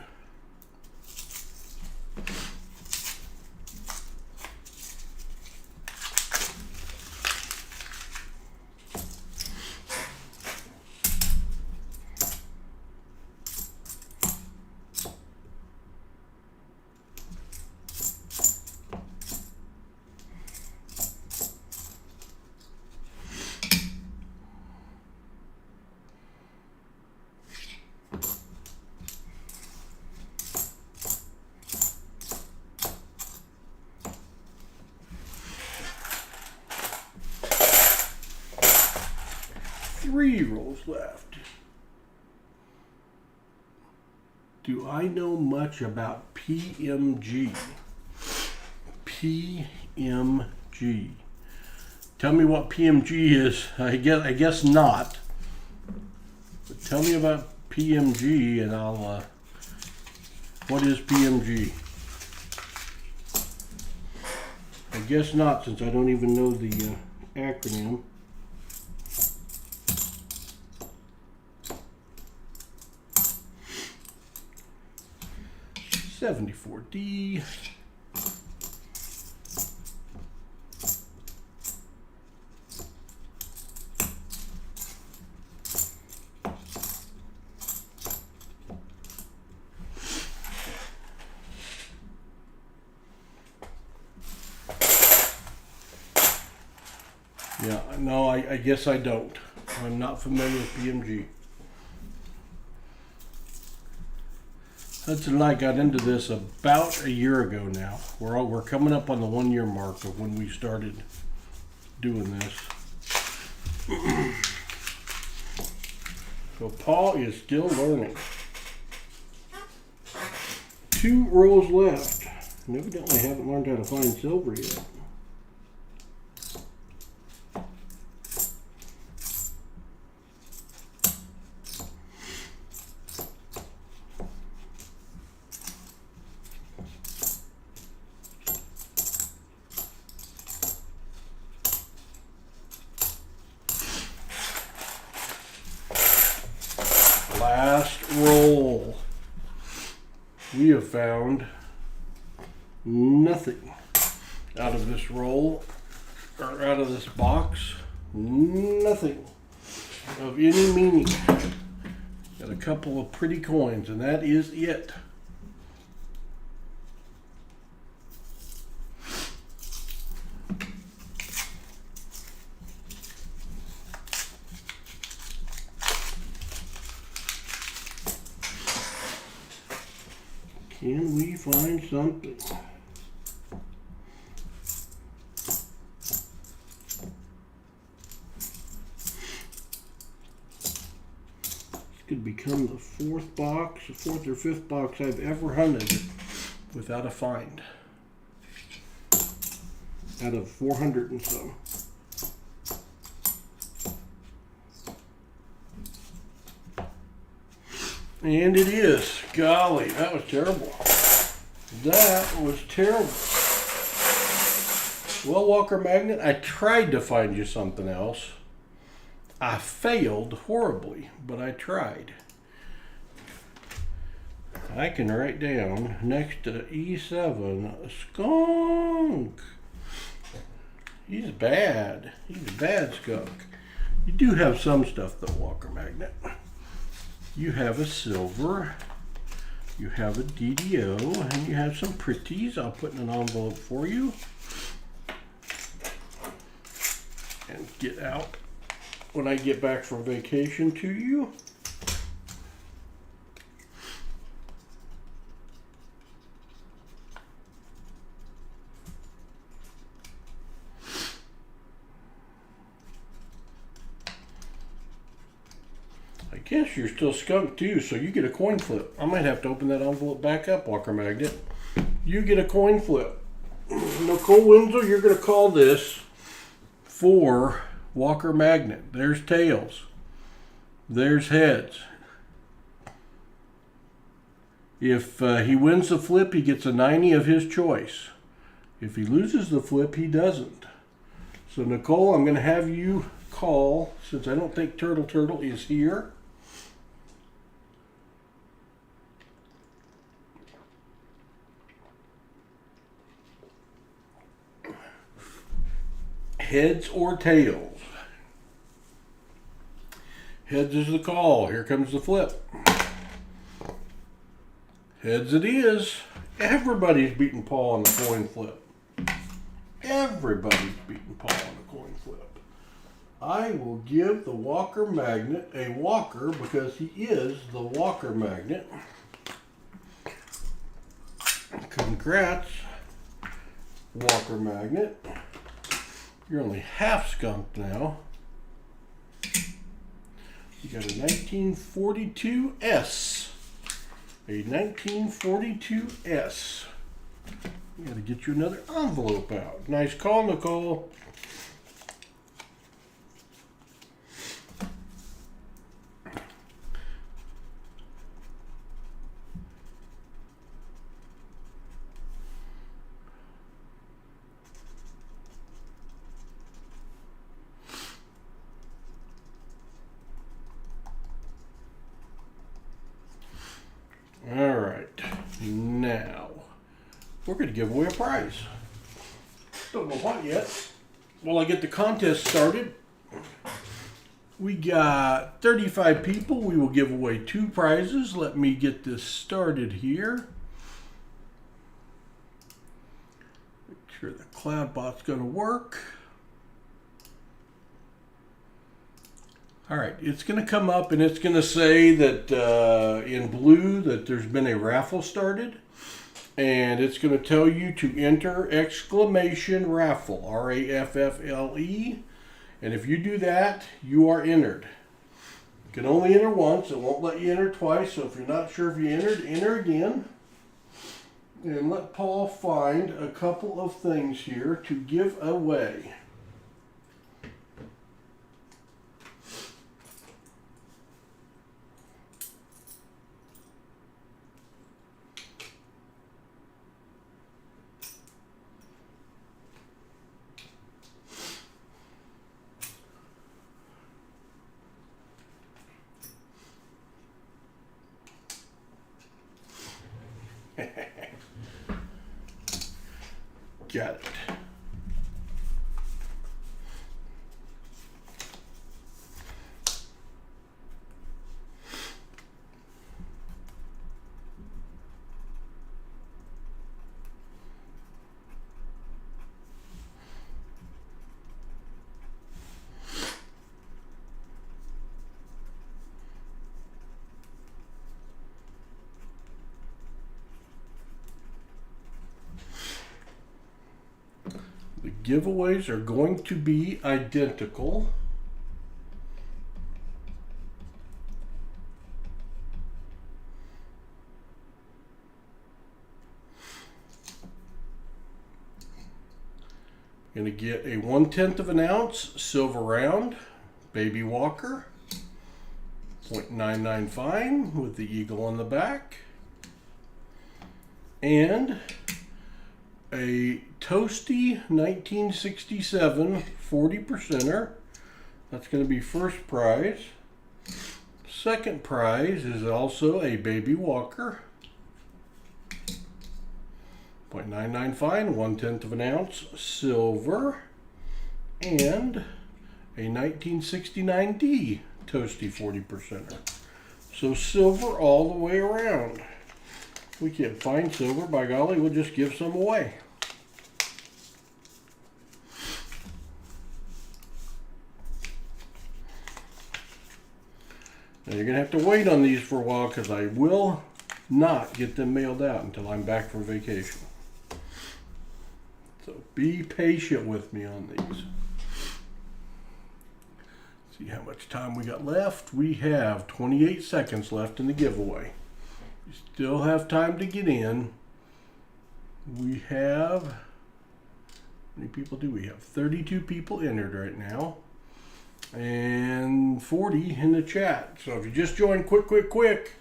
S1: 3 rolls left. Do I know much about PMG? PMG. Tell me what PMG is. I guess not. But tell me about PMG and I'll what is PMG? I guess not, since I don't even know the acronym. $74D. Yeah, no, I guess I don't. I'm not familiar with PMG. Hudson and I got into this about a year ago now. We're coming up on the 1 year mark of when we started doing this. So Paul is still learning. 2 rolls left. And evidently I haven't learned how to find silver yet. Last roll. We have found nothing out of this roll, or out of this box. Nothing of any meaning. Got a couple of pretty coins, and that is it. Can we find something? This could become the 4th box, the 4th or 5th box I've ever hunted without a find. Out of 400 and some. And it is. Golly, that was terrible. That was terrible. Well, Walker Magnet, I tried to find you something else. I failed horribly, but I tried. I can write down next to E7, skunk. He's bad. He's a bad skunk. You do have some stuff though, Walker Magnet. You have a silver, you have a DDO, and you have some pretties. I'll put in an envelope for you. And get out when I get back from vacation to you. I guess you're still skunked too, so you get a coin flip. I might have to open that envelope back up, Walker Magnet. You get a coin flip. Nicole Winslow, you're going to call this for Walker Magnet. There's tails. There's heads. If he wins the flip, he gets a 90 of his choice. If he loses the flip, he doesn't. So Nicole, I'm going to have you call, since I don't think Turtle is here. Heads or tails? Heads is the call. Here comes the flip. Heads it is. Everybody's beating Paul on the coin flip. Everybody's beating Paul on the coin flip. I will give the Walker Magnet a walker because he is the Walker Magnet. Congrats, Walker Magnet. You're only half skunked now. You got a 1942S. A 1942S. You got to get you another envelope out. Nice call, Nicole. All right, now we're going to give away a prize. Don't know what yet. While I get the contest started, we got 35 people. We will give away 2 prizes. Let me get this started here. Make sure the cloud bot's going to work. All right, it's going to come up and it's going to say that in blue that there's been a raffle started. And it's going to tell you to enter exclamation raffle, R-A-F-F-L-E. And if you do that, you are entered. You can only enter once. It won't let you enter twice. So if you're not sure if you entered, enter again. And let Paul find a couple of things here to give away. Got it. The giveaways are going to be identical. Going to get a 1/10 of an ounce silver round baby walker, 0.99 fine with the eagle on the back, and a toasty 1967 40%er. That's going to be first prize. Second prize is also a baby walker, 0.99 fine, 1/10 of an ounce silver, and a 1969D toasty 40%er. So silver all the way around. We can't find silver, by golly, we'll just give some away. Now you're going to have to wait on these for a while because I will not get them mailed out until I'm back from vacation. So be patient with me on these. See how much time we got left. We have 28 seconds left in the giveaway. You still have time to get in. We have, how many people do we have? 32 people entered right now. And 40 in the chat. So if you just joined, quick.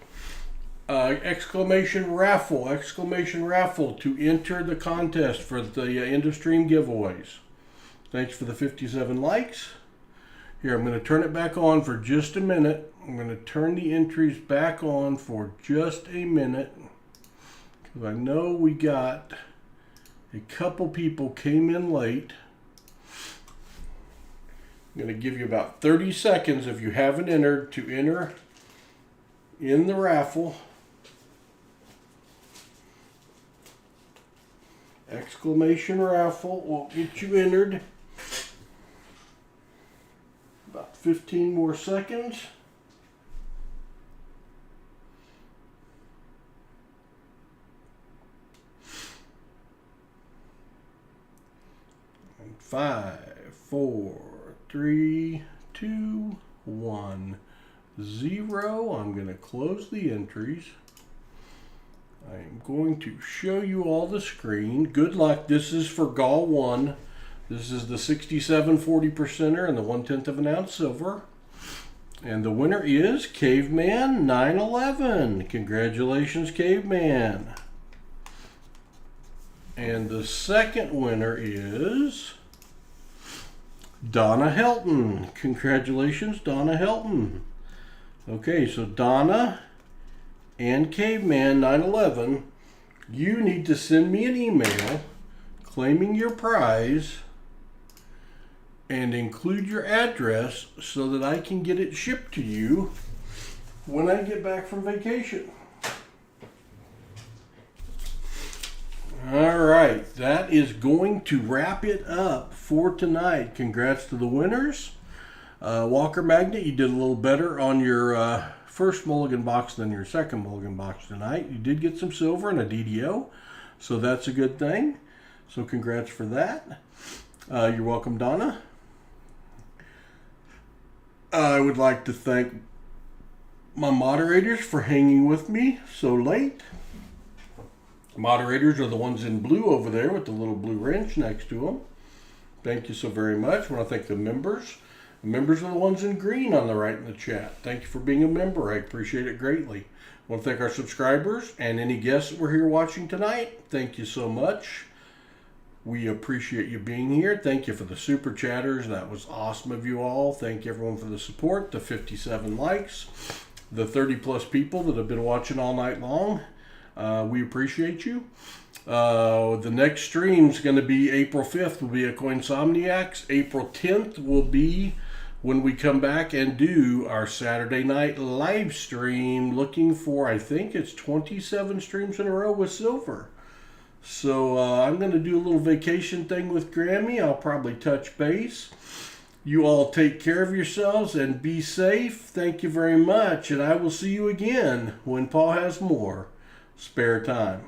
S1: Exclamation raffle to enter the contest for the end of stream giveaways. Thanks for the 57 likes. Here, I'm going to turn it back on for just a minute. I'm going to turn the entries back on for just a minute because I know we got a couple people came in late. I'm going to give you about 30 seconds if you haven't entered to enter in the raffle. Exclamation raffle will get you entered. About 15 more seconds. And 5, 4, 3, 2, 1. 0. I'm going to close the entries. I am going to show you all the screen. Good luck. This is for Gall 1. This is the 67 40%er and the 1/10 of an ounce silver. And the winner is Caveman 911. Congratulations, Caveman. And the second winner is Donna Helton. Congratulations, Donna Helton. Okay, so Donna and Caveman 911, you need to send me an email claiming your prize and include your address so that I can get it shipped to you when I get back from vacation. All right, that is going to wrap it up for tonight. Congrats to the winners. Walker Magnet, you did a little better on your first Mulligan box than your second Mulligan box tonight. You did get some silver and a DDO, so that's a good thing. So congrats for that. You're welcome, Donna. I would like to thank my moderators for hanging with me so late. Moderators are the ones in blue over there with the little blue wrench next to them. Thank you so very much. I want to thank the members. The members are the ones in green on the right in the chat. Thank you for being a member. I appreciate it greatly. I want to thank our subscribers and any guests that were here watching tonight. Thank you so much. We appreciate you being here. Thank you for the super chatters. That was awesome of you all. Thank you everyone for the support, the 57 likes, the 30 plus people that have been watching all night long. We appreciate you. The next stream is going to be April 5th will be a Coinsomniacs. April 10th will be when we come back and do our Saturday night live stream, looking for, I think it's 27 streams in a row with silver. So I'm going to do a little vacation thing with Grammy. I'll probably touch base. You all take care of yourselves and be safe. Thank you very much. And I will see you again when Paul has more spare time.